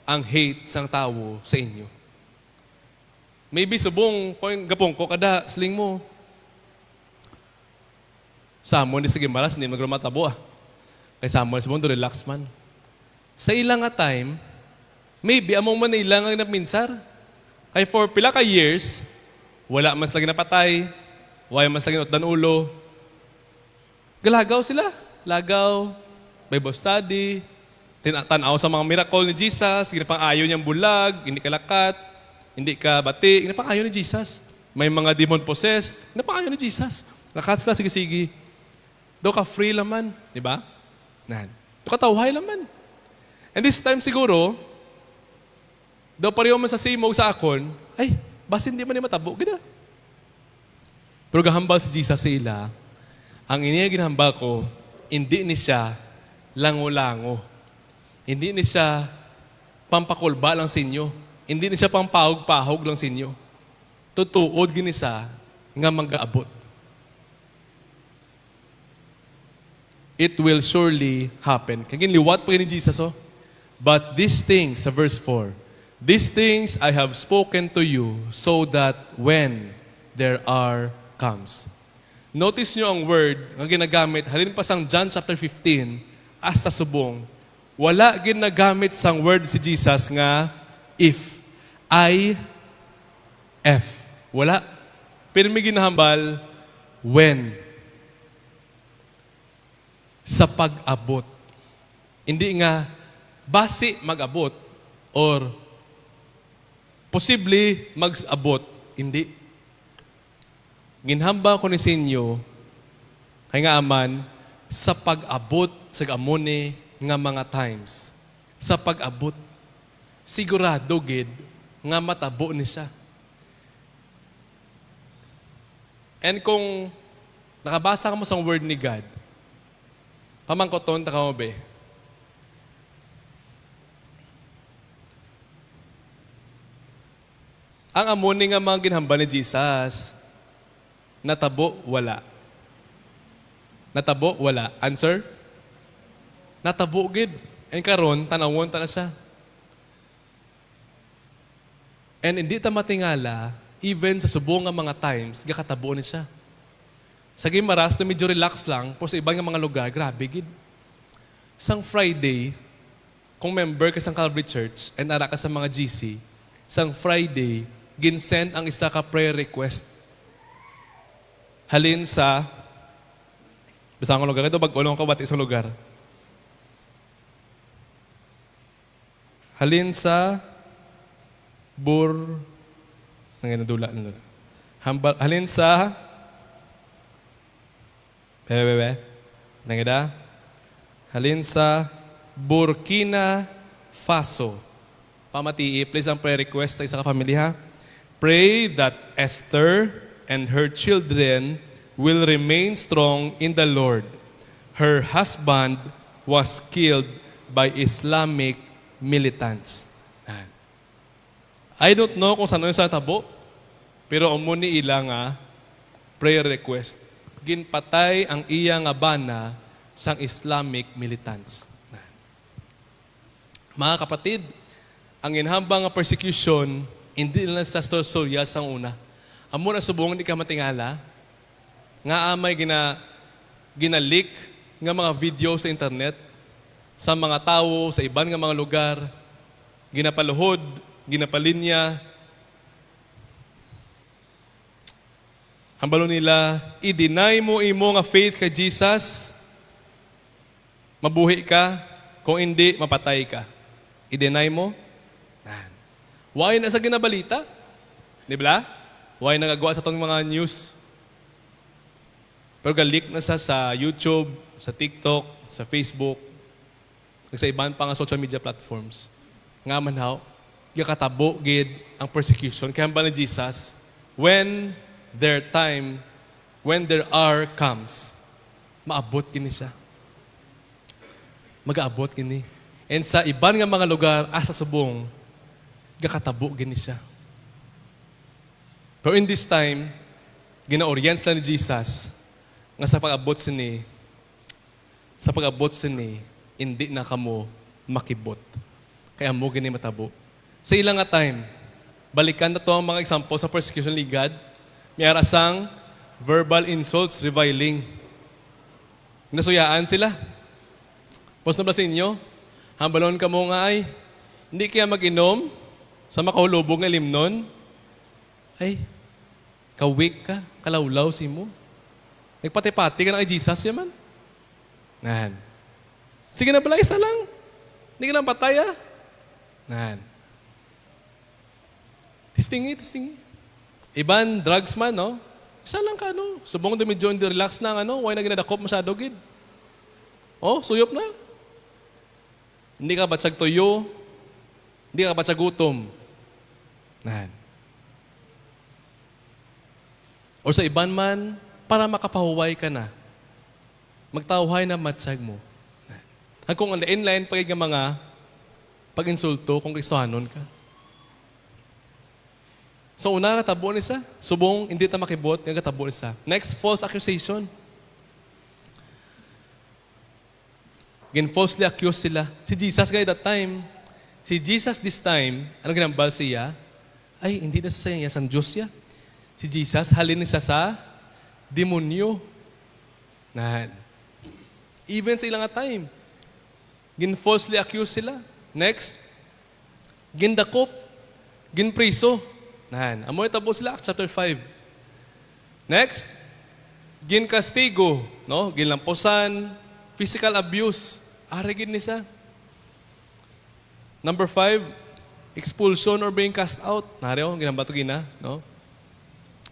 [SPEAKER 3] ang hate sang tao sa inyo. Maybe subong, kung gapong ko, kada sling mo. Samon, di sige malas, hindi magrumatabo ah. Kay Samon, subong, do relax man. Sa ilang nga time, maybe among man ilang ang napinsar. Kay for pila ka years, wala mas lagi napatay, wala mas lagi notdan ulo. Galagaw sila. Lagaw, Bible study, tinatanaw sa mga miracle ni Jesus, ginapang-ayaw niyang bulag, hindi kalakat, hindi ka bati, ginapang-ayaw ni Jesus. May mga demon possessed, ginapang-ayaw ni Jesus. Lakat sila, sige-sige. Do ka free laman, di ba? Do ka tawhay laman. And this time siguro, do pareho man sa simog sa akon, ay, basin di man ni matabo, gina. Pero gahambal si Jesus sa ila, ang iniya ginahambal ko, hindi ni siya lango-lango. Hindi ni siya pampakulba lang sa inyo. Hindi ni siya pampahog-pahog lang sa inyo. Tutuod ginisa nga mag-aabot. It will surely happen. Kagin liwat pa ni Jesus, oh. But these things, sa verse 4, these things I have spoken to you so that when there are comes. Notice nyo ang word nga ginagamit, halin pa sang John chapter 15, hasta subong. Wala ginagamit sang word si Jesus nga if. I-F. Wala. Pero may ginahambal, when. Sa pag-abot. Hindi nga, basi mag-abot or posible mag-abot. Hindi. Ginhamba ko ni sinyo, kay nga aman, sa pag-abot sa gamone nga mga times. Sa pag-abot. Sigurado gid nga matabo ni siya. And kung nakabasa ka mo sa word ni God, pamangkoton ta ka mo be. Ang amoni nga mga ginhamba ni Jesus, natabo, wala. Natabo, wala. Answer? Natabo gid. And karon tanawon ta na siya. And hindi ta matingala, even sa subong nga mga times, gakatabo ni siya. Sa Gimaras, na medyo relax lang, pero sa ibang mga lugar, grabe gid. Sang Friday, kung member ka sa Calvary Church, and ara ka sa mga GC, sang Friday, ginsend ang isa ka prayer request. Halin sa, basta ang lugar, ito bag-ulong ka, ba't isang lugar? Halin sa, nanginadula. Halin sa nangida. Halin sa Burkina Faso. Pamatii, please ang prayer request sa isa ka pamilya. Pray that Esther and her children will remain strong in the Lord. Her husband was killed by Islamic militants. I don't know kung saan yun sa tabo, pero umuni ila nga prayer request. Ginpatay ang iya nga bana sang Islamic militants. Mga kapatid, ang inhambang nga persecution, hindi lang sa storya sang una. Amo na subong di ka matingala, nga amay ginalik nga mga video sa internet, sa mga tao, sa iban nga mga lugar, ginapaluhod, ginapalinya. Hambalo nila, i-deny mo imo nga faith kay Jesus, mabuhi ka, kung hindi, mapatay ka. I-deny mo. Why na sa ginabalita? Di ba? Why nagagawa sa itong mga news? Pero galik na sa YouTube, sa TikTok, sa Facebook, sa iban pa nga social media platforms. Nga man haw, katabo gid ang persecution. Kaya ba ni Jesus, when their hour comes, maabot kini siya. Mag-aabot kini. And sa iban nga mga lugar, asa subong, katabo gini siya. Pero in this time, gina-orient lang ni Jesus nga sa pag-abot sini, hindi na kamo makibot. Kaya mo gini matabo. Sa ilang nga time, balikan na to ang mga example sa persecution ligad, may arasang verbal insults, reviling. Nasuyaan sila. Post na ba sa inyo? Hambalon ka mo nga ay, hindi kaya mag-inom sa makahulubog nga limnon? Ay, kawik ka, kalawlaw si mo. Nagpati-pati ka na kay Jesus yaman. Nan. Sige na pala, isa lang. Hindi ka na patay ah. Nan. Tistingi. Iban, drugs man, no? Isa lang ka, no? Subong medyo relax na, ano? Why na ginadakop masyado, gid? Oh, suyop na. Hindi ka batsag tuyo. Hindi ka batsag gutom. Nan. O sa iban man, para makapahuway ka na, magtawhay na matsag mo. Kung ang inline pag mga pag-insulto kung Kristohanon ka. So una, katabo ni sa. Subong, hindi ta makibot, nga katabo ni sa. Next, false accusation. Falsely accused sila. Si Jesus guys that time, si Jesus this time, ano ginambal siya? Ay, hindi na sa sayang, san Diyos siya. Si Jesus, halin niya sa demonyo. Nahan. Even sa ilang time, falsely accused sila. Next, dakop, priso. Nahan. Amoy tabo sila, Acts chapter 5. Next, kastigo, no? Lamposan, physical abuse. Arigin nisa. Number 5, expulsion or being cast out. Nariyo, ginambato gina, no?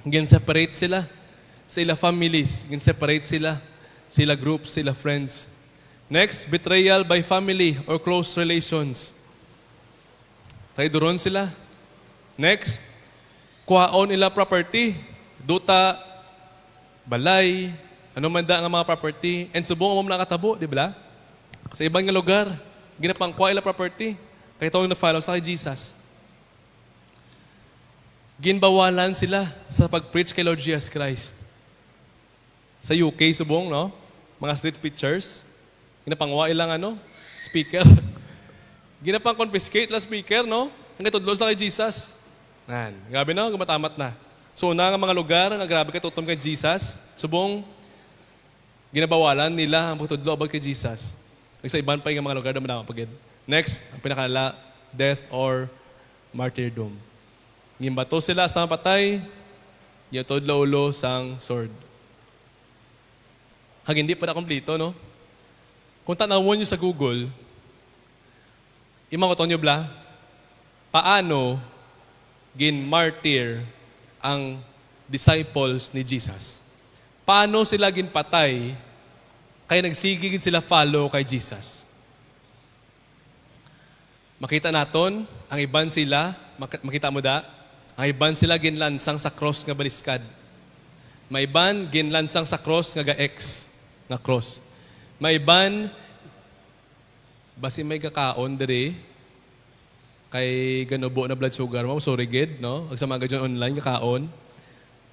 [SPEAKER 3] Separate sila sa ila families. Separate sila sa ila groups, sa ila friends. Next, betrayal by family or close relations. Traidoron sila. Next, kuhaon ila property. Duta, balay, ano man da nga mga property. And subong mo nakatabo, di ba? Sa ibang nga lugar, ginapangkuha ila property. Kaya ito yung na-follow sa kay Jesus. Ginbawalan sila sa pag-preach kay Lord Jesus Christ. Sa UK, subong, no? Mga street preachers. Ginapangwa ilang, speaker. Ginapang-confiscate lang speaker, no? Ang katudlos na kay Jesus. Nan, grabe no, gumatamat na. So, una nga mga lugar, nga grabe kay tutom kay Jesus, subong, ginabawalan nila ang pagtudlo about kay Jesus. Sa iban pa yung mga lugar na manakapagid. Next, ang pinakalala, death or martyrdom. Gimbato sila sa patay, yatod laulo sang sword. Hag hindi pa na kompleto, no? Kung tanawon nyo sa Google, imangoton nyo bla, paano gin-martyr ang disciples ni Jesus? Paano sila ginpatay kaya nagsigigid sila follow kay Jesus? Makita naton, ang iban sila, makita mo da, ang iban sila ginlansang sa cross nga baliskad. May iban ginlansang sa cross nga ga-X nga cross. May iban basi may kakaon diri kay ganubo na blood sugar mo, sorry gid, no? Ag sa mga gadyon online kakaon.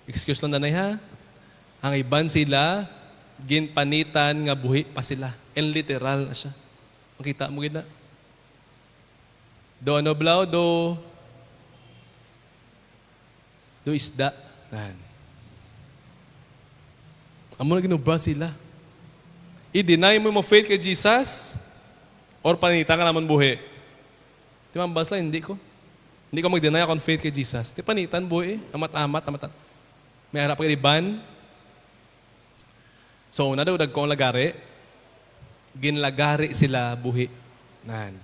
[SPEAKER 3] Excuse lang nanay ha. Ang iban sila ginpanitan nga buhi pa sila. And literal na siya. Makita mo gid na. Do ano blaw do isda. Nan. Amo na ginubra sila. I-deny mo faith kay Jesus or panitan ka naman buhi. Di ba, basla, hindi ko. Hindi ko mag-deny akong faith kay Jesus. Di panitan buhi. Amat-amat. May harap kay iban. So, una daw, dagkong lagari. Ginlagari sila buhi. Nan.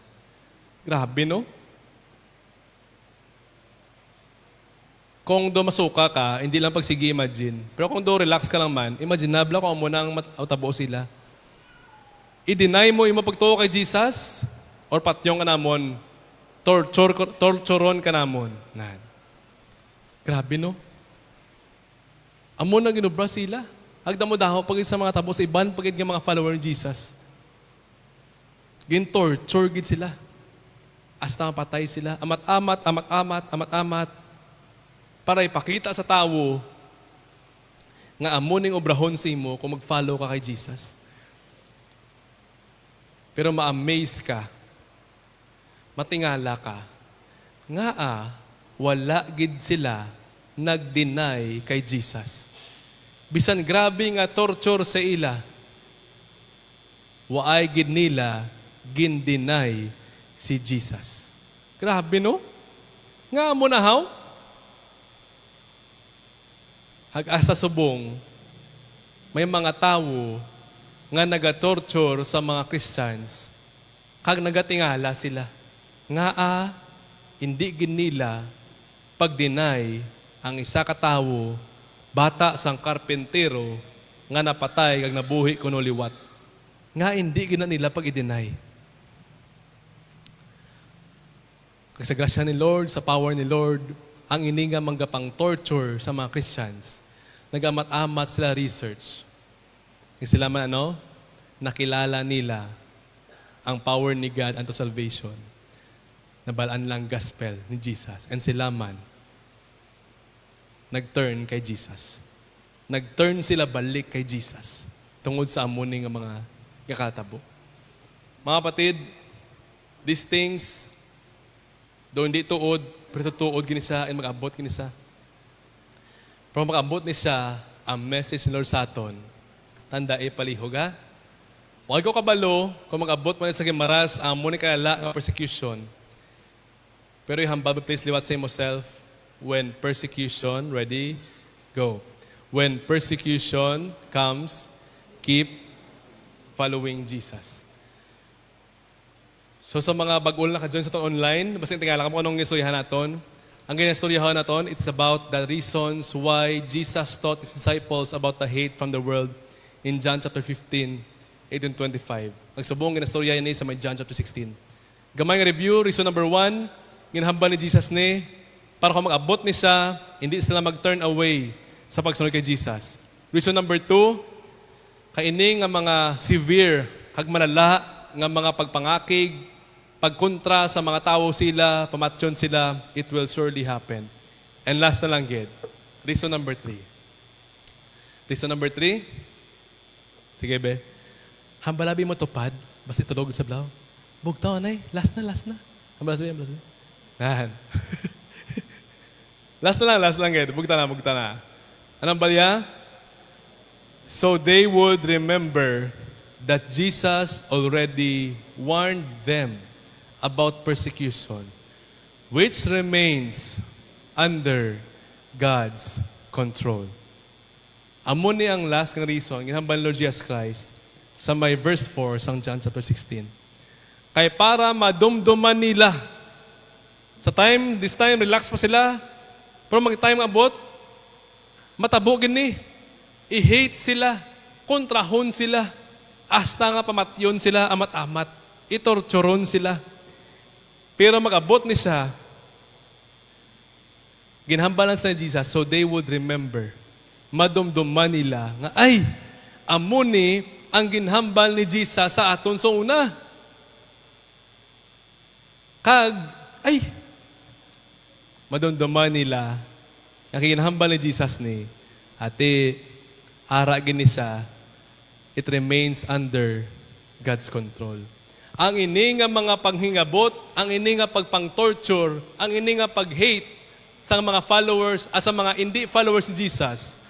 [SPEAKER 3] Grabe, no? kung do masuka ka, hindi lang pagsige imagine. Pero kung do relax ka lang man, imaginable kung mo nang matabo sila. I-deny mo imo pagtuo kay Jesus or patyong ka namon, torturon ka namon. Nan. Grabe no? Amo na ginubra sila. Agda mo daho pag sa mga tabo sa iban pagid nga mga follower ni Jesus. Gin-torture gid sila. Hasta mapatay sila. Amat-amat. Para ipakita sa tao nga amo ning obrahon sa imo kung mag-follow ka kay Jesus. Pero ma-amaze ka. Matingala ka. Nga wala gid sila nag-deny kay Jesus. Bisan grabe nga torture sa ila, waay gid nila gin-deny si Jesus. Grabe no? Nga mo na how? Hag-asa subong, may mga tao nga nagatorture sa mga Christians, kag nagatingala sila. Nga hindi gid nila pag-deny ang isa ka tawo, bata sang karpentero, nga napatay kag nabuhi kuno liwat. Nga hindi gid nila pag-i-deny. Kag sa grasya ni Lord, sa power ni Lord, ang ini nga manggapang torture sa mga Christians, nagamat-amat sila research. Kaya sila man nakilala nila ang power ni God unto salvation. Nabalaan lang gospel ni Jesus. And sila man, nag-turn kay Jesus. Nag-turn sila balik kay Jesus tungod sa amuning nga mga kakatabo. Mga kapatid, these things, do hindi tuod, pero tuod gini siya, and mag-abot gini siya. Pero mag-abot ni siya, ang message ni Lord sa aton, tanda palihog ha. Huwag ko kabalo, kung mag-abot mo sa gimaras, ang muni kalala ng persecution. Pero ihambal, please liwat sa yourself, when persecution, ready, go. When persecution comes, keep following Jesus. So sa mga bagul na ka-join sa ito online, basta tingala ka mo anong istoryahan natin. Ang ginastoryahan natin, it's about the reasons why Jesus taught His disciples about the hate from the world in John chapter 15, 18-25. Nagsubong ginastoryahan niya sa may John chapter 16. Gamay nga review, reason number 1, ginahamba ni Jesus ni, para kung mag-abot ni siya, hindi sila mag-turn away sa pagsunod kay Jesus. Reason number 2, kaini nga mga severe, kag malala, nga mga pagpangakig, pagkontra sa mga tao sila, pamatyon sila, it will surely happen. And last na lang, gid. Reason number 3. Reason number 3, sige be, hambalabi mo tupad, basta itulog sa blaw. Bugtaw, anay, last na. Hambalabi. Nahan. last na lang, gid. Bugta na. Anong balya? So they would remember that Jesus already warned them about persecution, which remains under God's control. Amo ni ang last kang reason, ginhambal Lord Jesus Christ sa may verse 4 sa John chapter 16. Kay para madumduman nila. This time, relax pa sila. Pero mag-time abot, matabugin ni. I-hate sila. Kontrahon sila. Hasta nga pamatyon sila, amat-amat. Itorturon sila. Pero mag-abot ni siya, ginhambalan sa Jesus, so they would remember. Madumduman nila nga, ay, amo ni ang ginhambal ni Jesus sa aton sa una. Ay, madumduman nila, ang ginhambal ni Jesus ni, ate, ara gini siya, it remains under God's control. Ang ini nga mga panghingabot, ang ini nga pagpang-torture, ang ini nga pag-hate sa mga followers, sa mga hindi followers ni Jesus,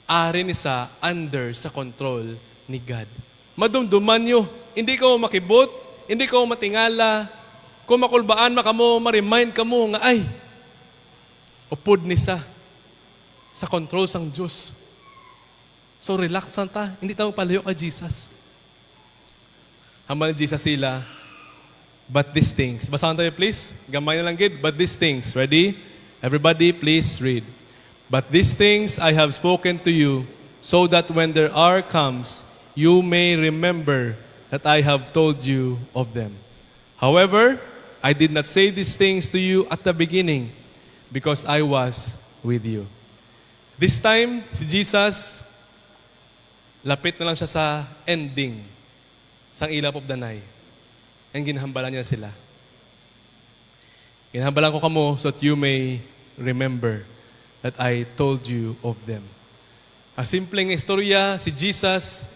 [SPEAKER 3] ari ni sa under sa control ni God. Madumduman nyo, hindi ka mo makibot, hindi ka mo matingala, kung makulbaan makamo, ma-remind ka mo nga, ay, upod ni sa control sang Diyos. So relax lang ta, hindi tayo palayo kay Jesus. Hambal ni Jesus sila, but these things. Basahan tayo please. Gamay na lang gid. But these things. Ready? Everybody, please read. But these things I have spoken to you, so that when their hour comes, you may remember that I have told you of them. However, I did not say these things to you at the beginning, because I was with you. This time, si Jesus, lapit na lang siya sa ending, sang ilap of the night. And ginhambalan niya sila. Ginhambalan ko kamo so that you may remember that I told you of them. A simpleng istorya, si Jesus,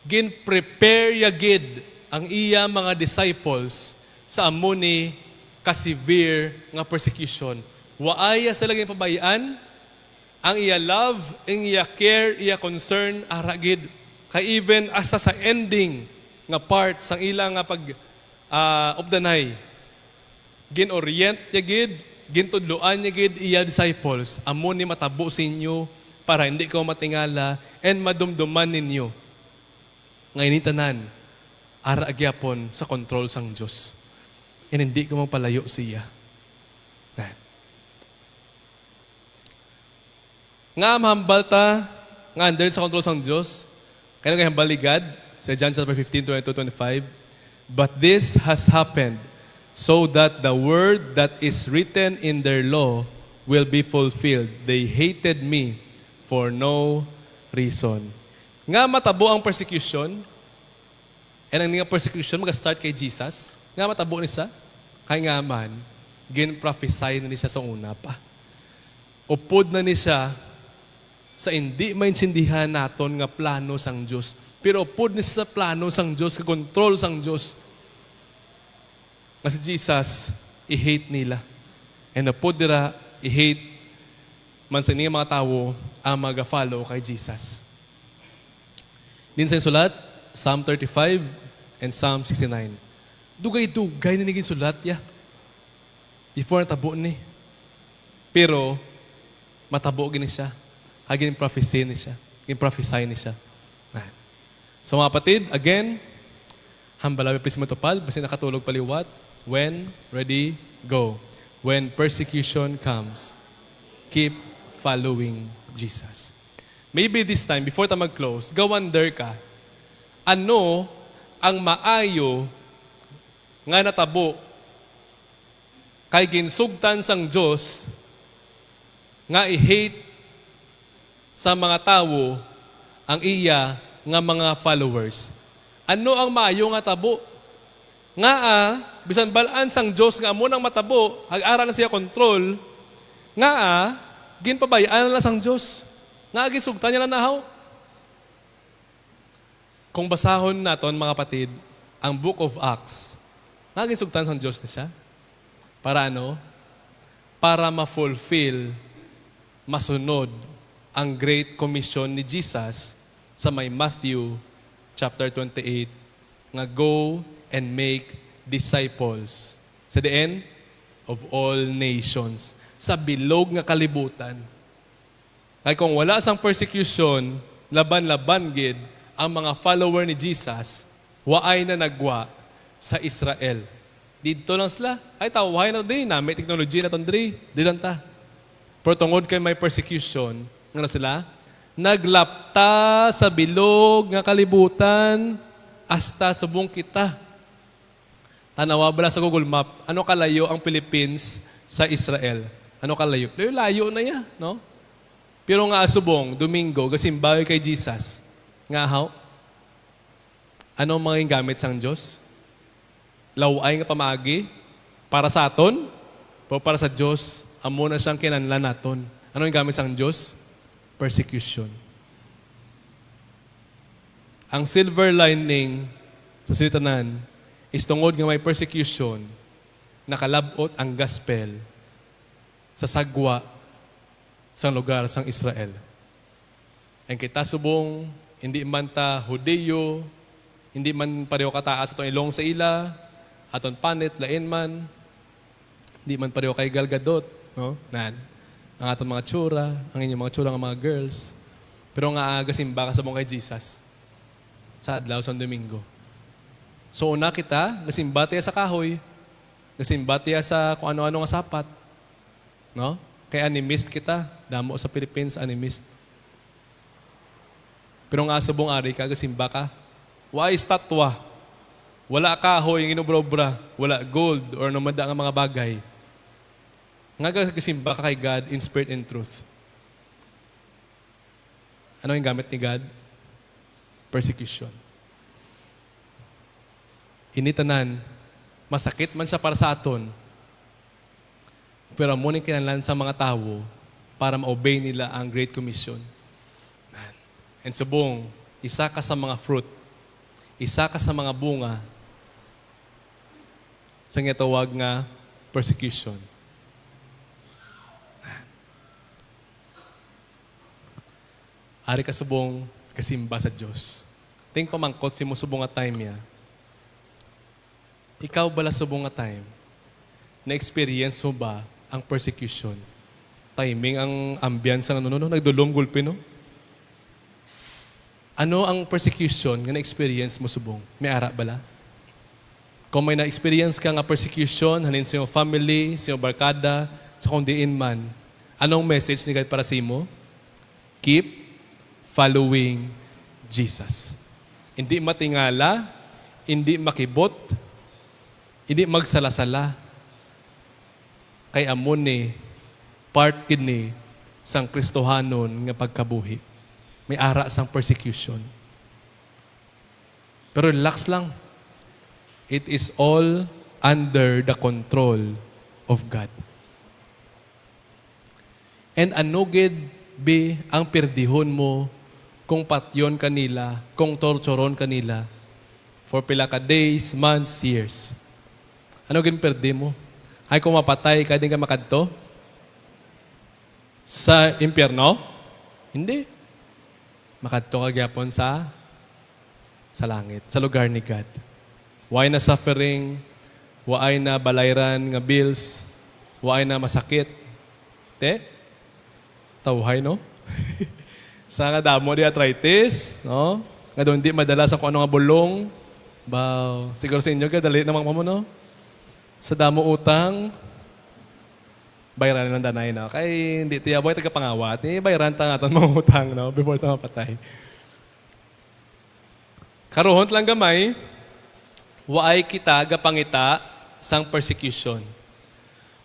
[SPEAKER 3] gin-prepare yagid ang iya mga disciples sa amuni ka-severe nga persecution. Waaya sa laging pabayaan, ang iya love, ang iya care, iya concern, aragid. Kay even asa sa ending nga part sang ilang nga pag of the night, gin-orient yagid, gintudloan yagid iya disciples, amo ni matabo sa inyo para hindi ko matingala and madumduman ninyo. Ngayon tanan, ara agyapon sa control sang Diyos. And hindi ko magpalayo siya. Nga mahambal ta, nga under sa control sang Diyos, kaya nga hambaligad, sa John chapter 15, 22-25, but this has happened so that the word that is written in their law will be fulfilled. They hated me for no reason. Nga matabo ang persecution, and ang nga persecution mag-start kay Jesus, nga matabo ni sa, kaya nga man, gin-prophesy na ni siya sa una pa. Upod na ni siya sa hindi maintindihan naton nga plano sang Diyos. Pero upod ni sa plano sang Diyos, ka-control sang Diyos. Nga si Jesus, i-hate nila. And upod nila, i-hate man sa mga tao ang mag-follow kay Jesus. Din sa sulat, Psalm 35 and Psalm 69. Dugay-dugay na naging sulat, before natabo ni. Pero, matabo gini siya. Hagin prophecy ni siya. Gin-prophesy ni siya. So mga kapatid, again, hambalawi please matupad, basta nakatulog paliwat. When ready, go. When persecution comes, keep following Jesus. Maybe this time, before ta mag-close, go-wonder ka, ano ang maayo nga natabo kay ginsugtan sang Diyos nga i-hate sa mga tao ang iya nga mga followers. Ano ang maayo nga tabo? Nga bisan balaan sang Diyos nga amo nang matabo, hag-ara na siya kontrol, nga ginpabayaan na lang sang Diyos. Nga ginsugtan niya na nahaw. Kung basahon naton mga kapatid, ang Book of Acts, nga ginsugtan sang Diyos na siya. Para ano? Para ma-fulfill, masunod ang Great Commission ni Jesus sa may Matthew chapter 28 nga go and make disciples sa the end of all nations sa bilog nga kalibutan. Kaya kung wala sang persecution, laban-laban gid ang mga follower ni Jesus, waay na nagwa sa Israel. Dito lang sila, ay tawahay na din, may technology na tondri, di lang ta. Pero tungod kay may persecution, nga sila, naglapta sa bilog nga kalibutan hasta subong kita. Tanawa bala sa Google Map, ano kalayo ang Philippines sa Israel? Ano kalayo? Layo na ya, no? Pero nga subong, Domingo, gasimbahay kay Jesus. Nga how? Ano mga gamit sang Diyos? Laway nga pamagi? Para sa aton? O para sa Diyos? Amo na siyang kinanlan naton. Ano yung gamit sang Diyos? Persecution. Ang silver lining sa silitanan is tungod nga may persecution, nakalabot ang gospel sa sagwa sa lugar sang Israel. Ang kita subong, hindi man ta Hudeyo, hindi man pareho kataas atong ilong sa ila, aton panit, lain man, hindi man pareho kay Galgadot, no? Ang atong mga tsura, ang inyong mga tsura ng mga girls. Pero nga agasimba ka sa mong kay Jesus sa adlaw sa Domingo. So una kita, gasimba tayo sa kahoy. Nagsimbatiya sa kung ano-ano nga sapat. No? Kaya animist kita. Damo sa Philippines, animist. Pero nga subong ari ka, gasimba ka. Why estatwa? Wala kahoy yung inubrobra. Wala gold or namada nga mga bagay. Nga gasimba ka kay God in spirit and truth. Ano yung gamit ni God? Persecution. Initanan, masakit man siya para sa aton, pero muning kinahanglan sa mga tao para ma-obey nila ang Great Commission. And subong, isa ka sa mga fruit, isa ka sa mga bunga sa nga tawag nga persecution. Ari ka subong kasimba sa Diyos. Ting pamangkot si mo subong nga time ya. Ikaw bala subong nga time, na-experience mo ba ang persecution? Timing ang ambience ng nagdulong gulpi, no? Ano ang persecution nga na-experience mo subong? May ara bala? Kung may na-experience ka nga persecution, halin sa iyong family, sa iyong barkada, sa kung diin man, anong message ni God para sa imo? Keep following Jesus. Hindi matingala, hindi makibot, hindi magsalasala. Kay amon ni, part kini sang Kristohanon nga pagkabuhi. May ara sang persecution. Pero relax lang. It is all under the control of God. And ano gid be ang perdihon mo kung patyon kanila, kung torturon kanila for pila ka days, months, years. Ano gin perdi mo? Ay kung mapatay ka din ka makadto? Sa impyerno? Hindi. Makadto ka gyapon sa langit, sa lugar ni God. Why na suffering? Why na balayran nga bills? Why na masakit? Te? Tawhay, no? Sa nga damo di arthritis, no? Nga doon di madala sa kung ano nga bulong. Baw, siguro sa inyo, dali namang mo, no? Sa damo utang, bayaran ng danay, no? Kay hindi tiya boy tagapangawat, bayaran ta nga mga utang, no? Before ta mapatay. Karuhon lang gamay, waay kita gapangita sang persecution.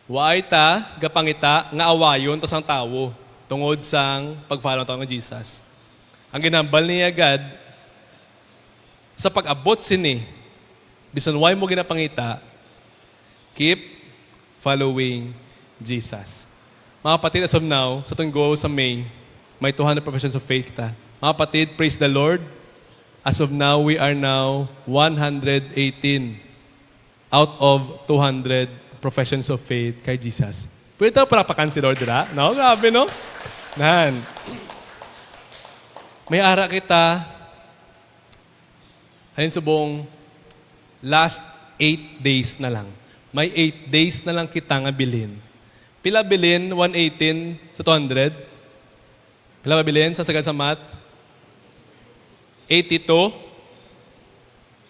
[SPEAKER 3] Waay ta gapangita nga awayon ta sang tawo tungod sang pagfollow ta ng Jesus. Ang ginambal niya God sa pag-abot sini, bisan why mo ginapangita, keep following Jesus. Mga kapatid, as of now, sa itong go sa May 200 professions of faith ta. Mga kapatid, praise the Lord. As of now, we are now 118 out of 200 professions of faith kay Jesus. Pwede ito parapakan si Lord, dira? No? Grabe, no? Nan. May ara kita, halin subong, last 8 days na lang. May 8 days na lang kita nga bilhin. Pila bilhin? 118 sa 200? Pila ba bilhin sa sagad sa math? 82?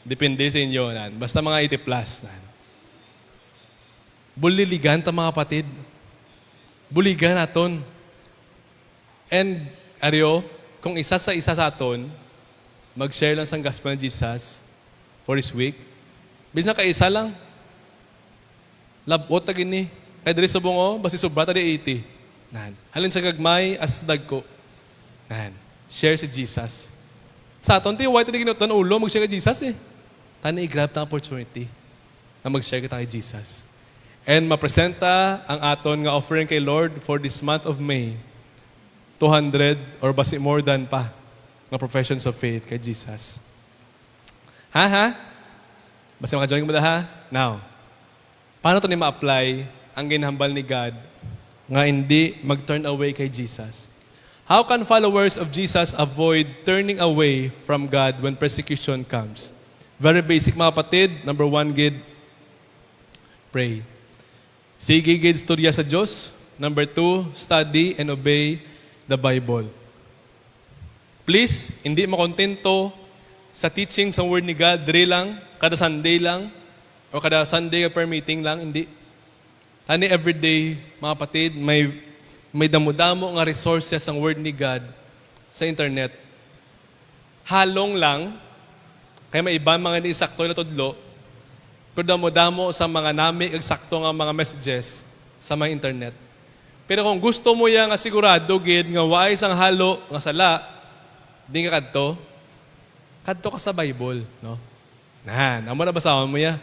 [SPEAKER 3] Depende sa inyo. Nan. Basta mga 80 plus. Nan. Buliligan ta mga kapatid. Buligan naton. And, Aryo, kung isa sa aton, mag-share lang sa gospel ng Jesus for this week. Bisa ka isa lang. Labot ta gini. Kaya diri subong o, basi subra ta di 80. Nan. Halin sa gagmay, as dagko. Nan. Share si Jesus. Sa aton, why ta di ginutan ulo, mag-share kay Jesus eh. Tani i-grab ta opportunity na mag-share kita kay Jesus. And mapresenta ang aton nga offering kay Lord for this month of May. 200 or basi more than pa nga professions of faith kay Jesus. Ha? Basi maka-join mo ha? Now, paano ito ni ma-apply ang ginhambal ni God nga hindi mag-turn away kay Jesus? How can followers of Jesus avoid turning away from God when persecution comes? Very basic mga kapatid. Number 1, gid, pray. Sige gid storya sa Diyos. Number 2, study and obey the Bible. Please, hindi makontento sa teaching sa Word ni God, diri lang, kada Sunday lang. O kada Sunday per meeting lang, hindi. Tani everyday, mga kapatid, may damo-damo nga resources ang Word ni God sa internet. Halong lang, kaya may iba mga ni-sakto na tudlo, pero damo-damo sa mga nami, eksakto nga mga messages sa mga internet. Pero kung gusto mo yan nga sigurado, gid, nga wais ang halo, nga sala, di ka kadto ka sa Bible, no? Amo na basahan mo ya.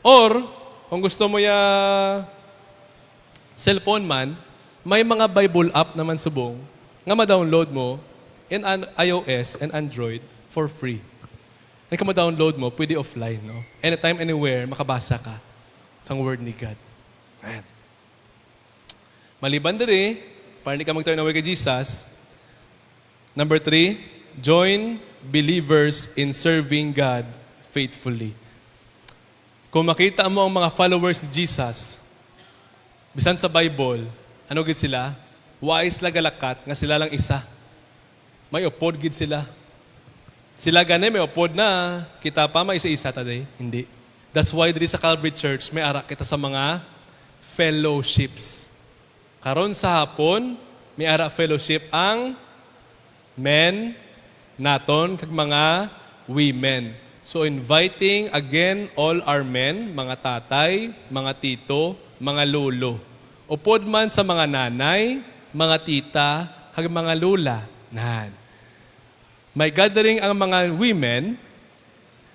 [SPEAKER 3] Or, kung gusto mo ya cellphone man, may mga Bible app naman subong nga ma-download mo in iOS and Android for free. Kung ma-download mo, pwede offline, no? Anytime, anywhere, makabasa ka sa Word ni God. Ayan. Maliban diri, para hindi ka mag-turn away kay Jesus, number 3, join believers in serving God faithfully. Kung makita mo ang mga followers ni Jesus, bisan sa Bible, ano gid sila? Wais la galakat nga sila lang isa. May upod gid sila. Sila gani may upod na, kita pa may isa-isa today. Hindi. That's why diri sa Calvary Church may ara kita sa mga fellowships. Karon sa hapon, may ara fellowship ang men naton kag mga women. So inviting again all our men, mga tatay, mga tito, mga lolo. Upod man sa mga nanay, mga tita, hag mga lula. Nan. May gathering ang mga women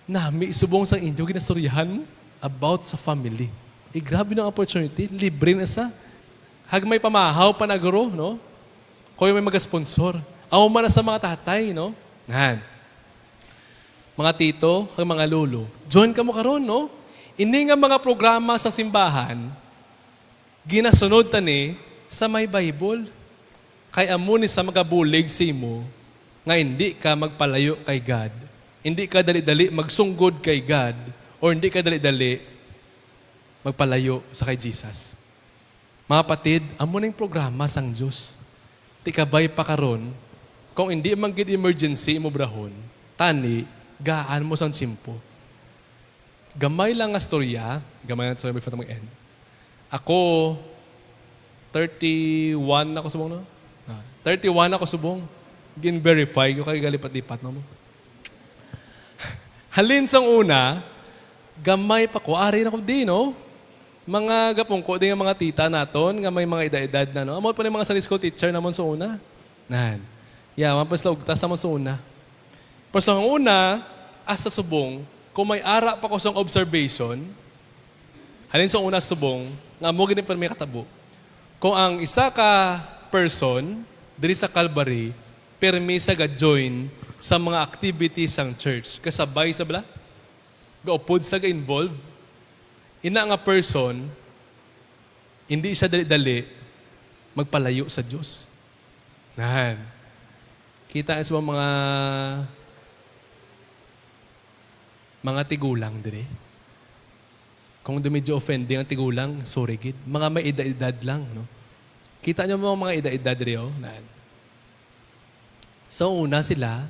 [SPEAKER 3] na may isubong sa inyo ginastoryahan mo about sa family. Grabe ng opportunity, libre na sa. Hag may pamahaw pa na guro, no? Kung may mag-sponsor. Ako man na sa mga tatay, no? Nan. Mga tito, hag mga lolo. Join ka mo karon, no? Ini nga mga programa sa simbahan, ginasunod tani sa may Bible. Kaya amo ni sa magabulig si mo, nga hindi ka magpalayo kay God. Hindi ka dali-dali magsunggod kay God, or hindi ka dali-dali magpalayo sa kay Jesus. Mga patid, amo na yung programa sang Diyos. Ti kabay pa karon, kung hindi man gid emergency mo brahon, tani, gaan mo sang tsimpo. Gamay lang nga storya, gamay lang storya before mag-end. Ako, 31 ako subong, no? 31 ako subong. Gin-verify ko kay galipat-lipat na mo. Halin sang una, gamay pa ko, ari na ko di, no? Mga gapong ko, di nga mga tita naton, nga may mga edad-edad na, no? Amot pa ni mga Sunday school teacher namon sa una. Nan. Yeah, mapas la ugtas namon sa una. Pero sa una, asa subong, kung may ara pa ko sa observation, halin sa una subong, nga mo gini pa may katabo. Kung ang isa ka person, diri sa Calvary, permisa ga join sa mga activities sang church. Kasabay sa bala, gaupod sa ga-involve, ina nga person, hindi siya dali-dali magpalayo sa Diyos. Nahan. Kita sa mga tigulang dire. Kung dumidyo offending ang tigulang, sorry gid. Mga may edad-edad lang, no? Kita niyo mga edad-edad dire, oh. Nahan. So una sila,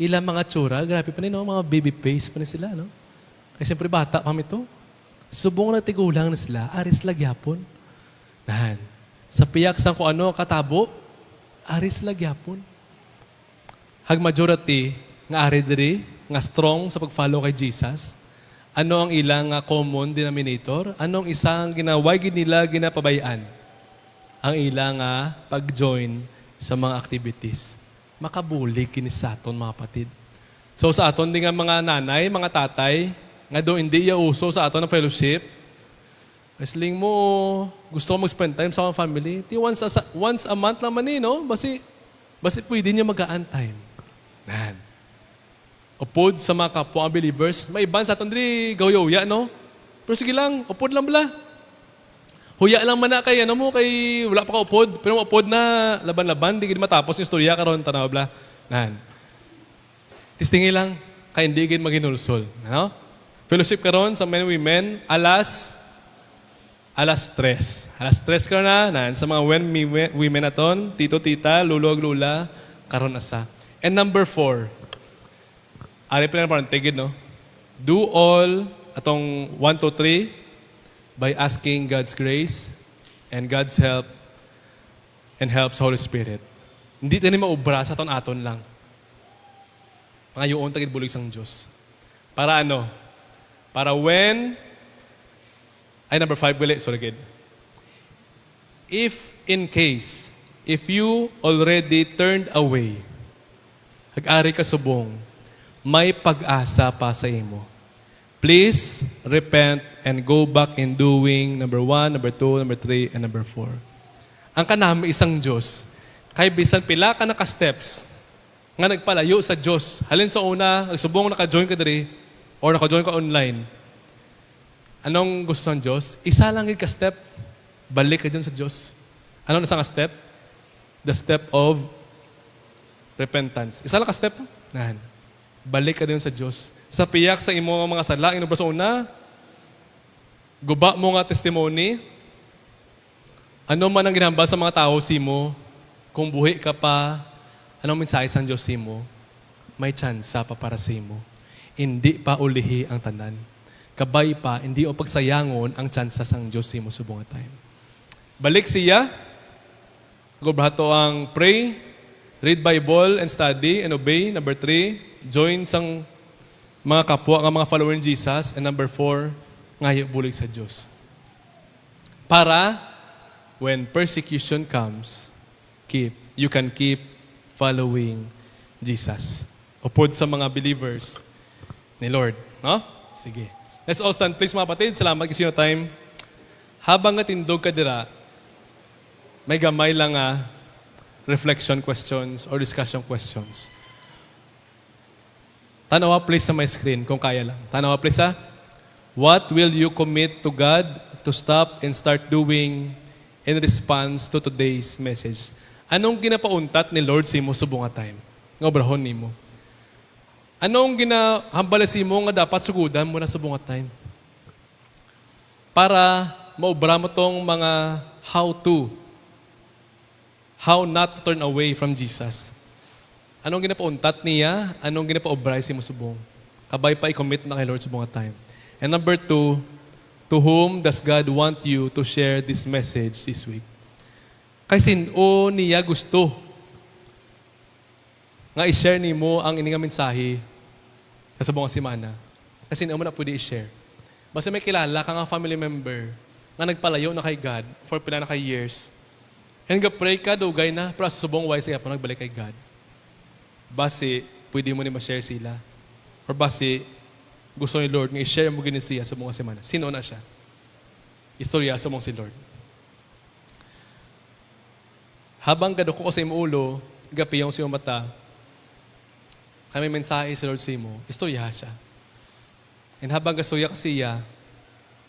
[SPEAKER 3] ilang mga tsura, grabe pa rin, no? Mga baby face pa rin sila, no? Kasi siyempre bata pa ito. Subong na tigulang na sila, aris lagyapon. Nahan. Sa piyak sang kung ano, katabo, aris lagyapon. Hag majority, nga ari diri, nga strong sa pag-follow kay Jesus. Ano ang ilang common denominator? Anong isang ginaway nila ginapabayaan? Ang ilang pag-join sa mga activities. Makabulig kini sa aton mga kapatid. So sa aton din nga mga nanay, mga tatay, nga do hindi ya uso sa aton ng fellowship. Wrestling mo, gusto ko mag-spend time sa akong family. Di once a month lang man no? Basi pwede niya magaan time. Nan. Upod sa mga kapwa believers, may iban sa aton diri gawyo-ya, no? Pero sige lang, upod lang bala. Huya lang man na kay ano mo, kay wala pa ka upod. Pero upod na laban-laban, di gid matapos yung istorya karon tanaw bla. Nan. Tistingi lang, kay hindi gid maginulsol, no? Fellowship karon sa men and women alas 3. Alas 3 karon na sa mga women naton, tito, tita, lulo, lula, karon asa. And number 4, ari pa na parang tigid, no? Do all atong 1 to 3 by asking God's grace and God's help and help sa Holy Spirit. Hindi tayo maubra sa aton lang. Pangayoon tagid bulig sang Diyos. Para ano? Para when number 5 gali, sorry kid. If in case, if you already turned away, hag-ari ka subong, may pag-asa pa sa imo. Please repent and go back in doing number 1, number 2, number 3, and number 4. Ang kanami isang Diyos, kay bisan pila ka naka-steps, nga nagpalayo sa Diyos. Halin sa una, nagsubong naka-join ka diri, or naka-join ka online. Anong gusto ng Diyos? Isa lang ka step, balik ka dyan sa Diyos. Ano na nga step? The step of repentance. Isa lang ka step? Nahan. Balik ka din sa Diyos. Sa piyak sa imo mga sala, inubra sa una, guba mo nga testimony, ano man ang ginhamba sa mga tao simo, kung buhi ka pa, anong mensahe sa Diyos simo, may tsansa pa para sa imo. Hindi pa ulihi ang tanan. Kabay pa, hindi o pagsayangon ang tsansa sang Diyos simo subong time. Balik siya, gubrato ang pray, read Bible and study and obey. Number 3, join sang mga kapwa nga mga follower ni Jesus. And number 4, ngayo bulig sa Diyos. Para when persecution comes, you can keep following Jesus. Upod sa mga believers ni Lord. No? Sige. Let's all stand please mga kapatid. Salamat kasi yung time. Habang natindog ka dira, may gamay lang reflection questions or discussion questions. Tanawa please sa my screen kung kaya lang. Tanawa please ha. What will you commit to God to stop and start doing in response to today's message? Anong ginapauntat ni Lord sa imo subong nga time? Nga obrahon nimo. Anong ginahambala sa imo nga dapat sugudan mo na subong nga time? Para maobra mo tong mga how not to turn away from Jesus. Anong ginapauntat niya? Anong ginapaobray si mo subong? Kabay pa i-commit na kay Lord subong nga time. And number 2, to whom does God want you to share this message this week? Kay sino niya gusto nga i-share ni mo ang ininga mensahe sa subong nga semana? Kasi sino mo na pwede i-share? Basta may kilala ka nga family member nga nagpalayo na kay God for pila na kay years. And pray ka, dugay na, para sa subong wise siya pa nagbalik kay God. Basi, pwede mo ni ma-share sila. Or basi, gusto ni Lord nga i-share mo gini siya sa mga semana. Sino na siya? Istorya sa mong si Lord. Habang gadoko ko sa imo ulo, gapiyong sa iyong mata, kami mensahe si Lord sa imo, istorya siya. And habang gastorya ka siya,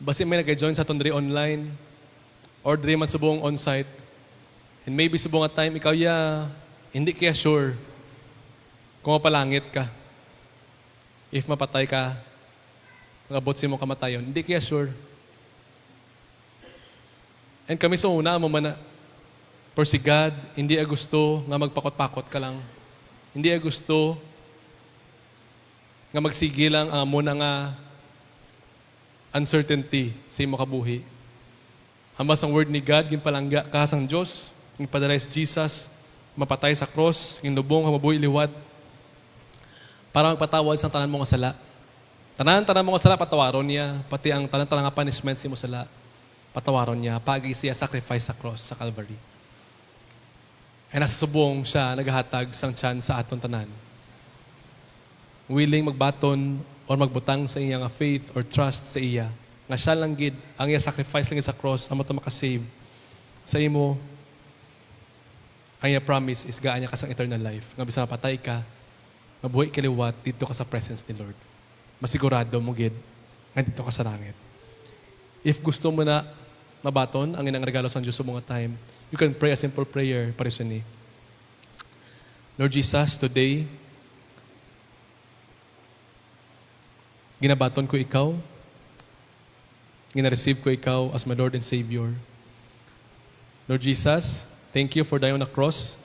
[SPEAKER 3] basi may nag-join sa tundri online, or diri man subong on-site, and maybe subong nga time, ikaw hindi kaya sure kung mapalangit ka. If mapatay ka, magabot si mo kamatayon, hindi kaya sure. And kami sa una mo man na, for si God, hindi gusto nga magpakot-pakot ka lang. Hindi gusto nga magsige lang ang amo na nga uncertainty sa imo kabuhi. Hambas ang word ni God, ginpalangga ka sang Diyos, ginpadala si Jesus, mapatay sa cross, ginlubong, mabuhi liwat, para magpatawad sa tanan mo nga sala. Tanan mo nga sala, patawaron niya. Pati ang tanan nga punishment si mo sala, patawaron niya. Pagi siya sacrifice sa cross, sa Calvary. Ay nasa subong siya, naghahatag sang tiyan sa aton tanan. Willing magbaton or magbutang sa iya nga faith or trust sa iya. Nga siya lang gid, ang iya sacrifice lang sa cross, amo to makasave sa imo. Ang iya promise is gaan niya kasang eternal life. Nga bisan mapatay ka, mabuhay kaliwat, dito ka sa presence ni Lord. Masigurado mo gid, nga dito ka sa langit. If gusto mo na mabaton ang inang regalo sa Diyos sa mga time, you can pray a simple prayer para sa ni. Lord Jesus, today, ginabaton ko ikaw, gina-receive ko ikaw as my Lord and Savior. Lord Jesus, thank you for dying on the cross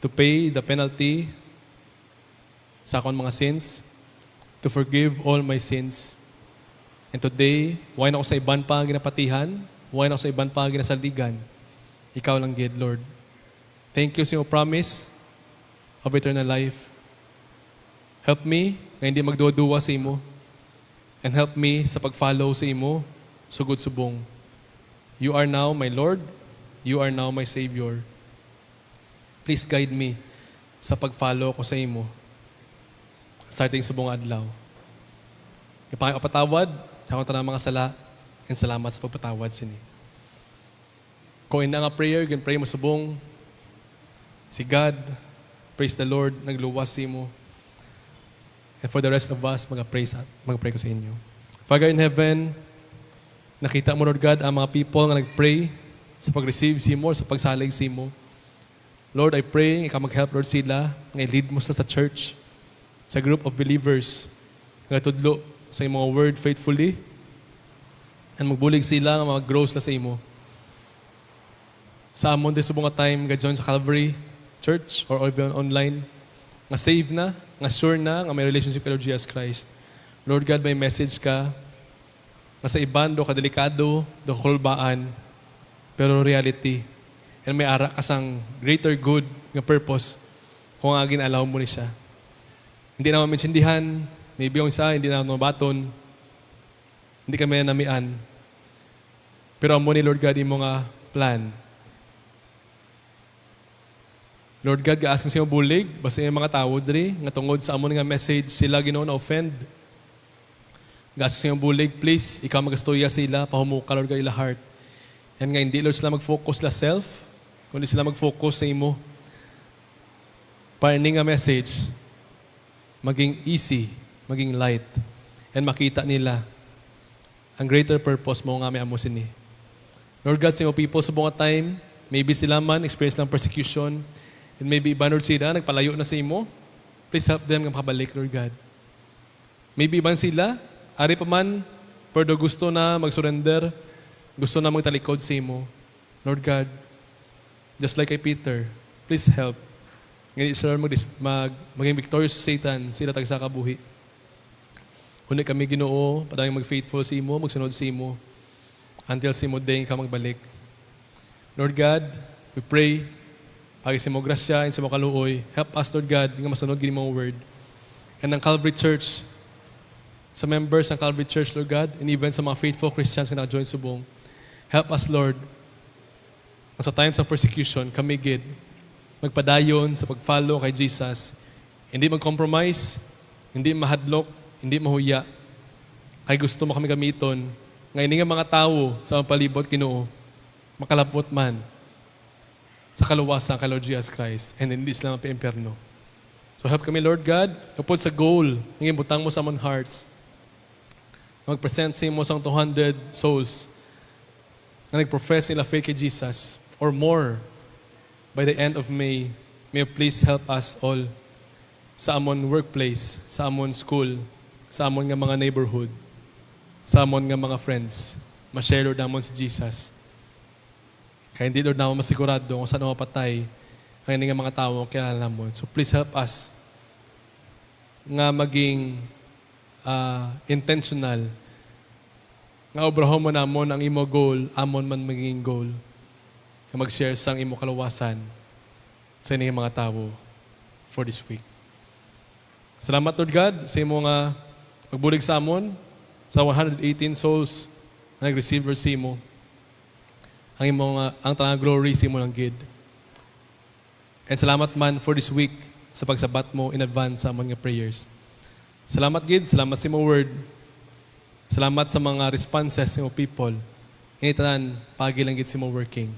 [SPEAKER 3] to pay the penalty sa akong mga sins, to forgive all my sins. And today, why na ako sa iban pa ginapatihan, why na ako sa iban pa ginasaligan, ikaw lang gid, Lord. Thank you sa iyong promise of eternal life. Help me na hindi magduwa-duwa sa imo. And help me sa pag-follow sa imo, sugod subong. You are now my Lord. You are now my Savior. Please guide me sa pag-follow ko sa imo. Starting sa buong adlaw. Ipangapatawad sa akong tanang mga sala and salamat sa pagpatawad sini. Kung ina nga prayer, gan pray mo subong si God, praise the Lord, nagluwas si mo. And for the rest of us, mag-pray ko sa inyo. Father in heaven, nakita mo, Lord God, ang mga people nga nag-pray sa pag-receive si mo, sa pagsalig si mo. Lord, I pray, ikaw mag-help, Lord, sila, nga i-lead mo sila sa church, sa group of believers, nga tudlo sa iyong mga word faithfully, and magbulig sila, nga mag-grow sila sa imo. Sa amon din sa bunga time, ga-join sa Calvary Church or even online, nga save na, nga sure na, nga may relationship kay Lord Jesus Christ. Lord God, may message ka, nga sa iban, do kadelikado, do kulbaan, pero reality. And may ara ka sang greater good, nga purpose, kung nga ginalaw mo ni siya. Hindi na maminsindihan, maybe yung isa, hindi na mabaton, hindi kami namian. Pero amo ni Lord God, yung mga plan. Lord God, gaas mo siya bulig, basta yung mga tao diri, nga tungod sa amon nga message, sila Ginoo na offend. Gaas mo siya bulig, please, ikaw magastoya sila, pahumuka, Lord God, ila heart. And nga, hindi, Lord, sila mag-focus la self, kundi sila mag-focus sa imo. Para nga message, maging easy, maging light, and makita nila ang greater purpose mo nga may amo sini. Lord God, sa imo people, sa bunga time, maybe sila man, experience lang persecution, and maybe iba, Lord, sila, nagpalayo na sa imo. Please help them nga makabalik, Lord God. Maybe iban sila, ari pa man, pero gusto na mag-surrender, gusto na magtalikod sa imo. Lord God, just like kay Peter, please help. Ngayon, sir, maging victorious sa Satan, sila tagsa kabuhi. Kundi kami Ginoo, padayong mag-faithful sa imo, magsunod sa imo, until sa imo day ka magbalik. Lord God, we pray, pagi sa imo grasya and sa imo kaluoy, help us, Lord God, nga masunod gini mong word. And ang Calvary Church, sa members ng Calvary Church, Lord God, and even sa mga faithful Christians na naka-join subong, help us, Lord, sa times of persecution, kami gid, magpadayon sa pag-follow kay Jesus, hindi mag-compromise, hindi mahadlok, hindi mahuya. Kay gusto mo kami gamiton, ngayon nga mga tao sa palibot Ginoo, makalapot man sa kaluwasan kay Lord Jesus Christ and hindi sila mapi-imperno. So help kami, Lord God, kapod sa goal, ng butang mo sa among hearts, mag-present sa imo sang 200 souls na nag-profess nila faith kay Jesus or more by the end of May. May you please help us all sa amon workplace, sa amon school, sa amon nga mga neighborhood, sa amon nga mga friends, ma-share, Lord, namon si Jesus. Kaya hindi, Lord, naman masigurado kung saan mapatay ang hindi nga mga tao kaya namon. So please help us nga maging intentional. Nga obrahon mo namon ang imo goal, amon man maging goal. Nga mag-share sang imo kaluwasan sa inyong mga tao for this week. Salamat, Lord God, sa imo nga pagbulig sa amon, sa 118 souls na nag-receive sa imo. Ang tanang glory sa imo lang gid. And salamat man for this week sa pagsabat mo in advance sa among prayers. Salamat gid, salamat sa imo word. Salamat sa mga responses sa imo people. Initanan, pagi lang gid sa imo working.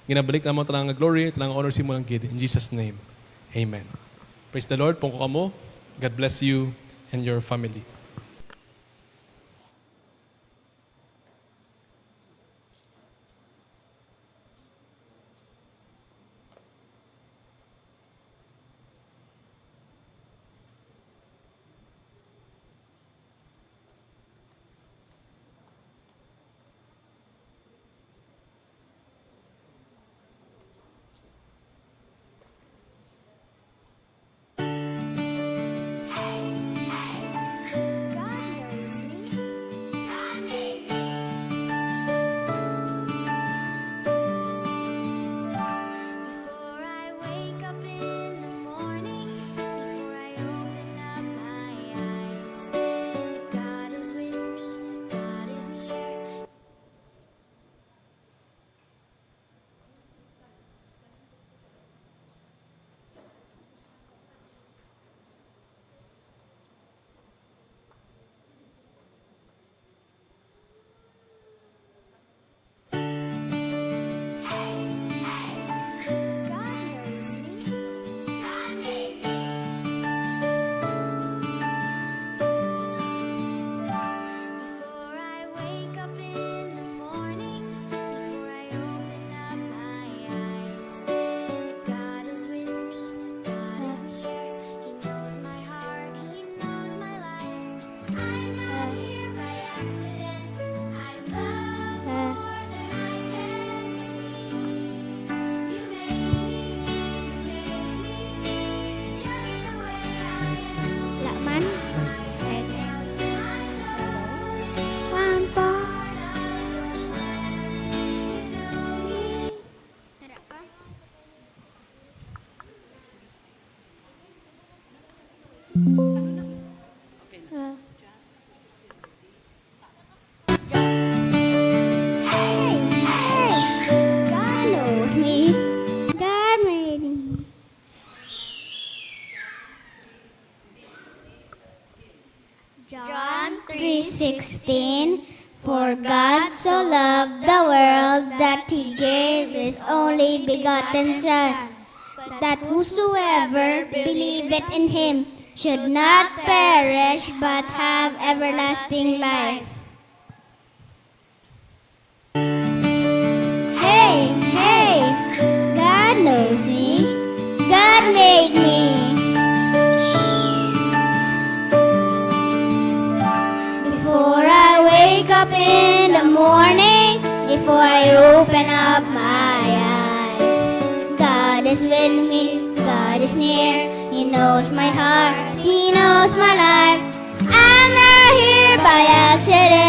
[SPEAKER 3] Ginabalik na mo tanang glory, tanang honor sa imo lang gid. In Jesus' name, amen. Praise the Lord, pungko kamo. God bless you and your family.
[SPEAKER 4] world that he gave his only begotten Son, that whosoever believeth in him should not perish but have everlasting life. Hey, hey, God knows me. God made me. Before I wake up in the morning, before I open up my eyes, God is with me, God is near. He knows my heart, He knows my life. I'm not here by accident.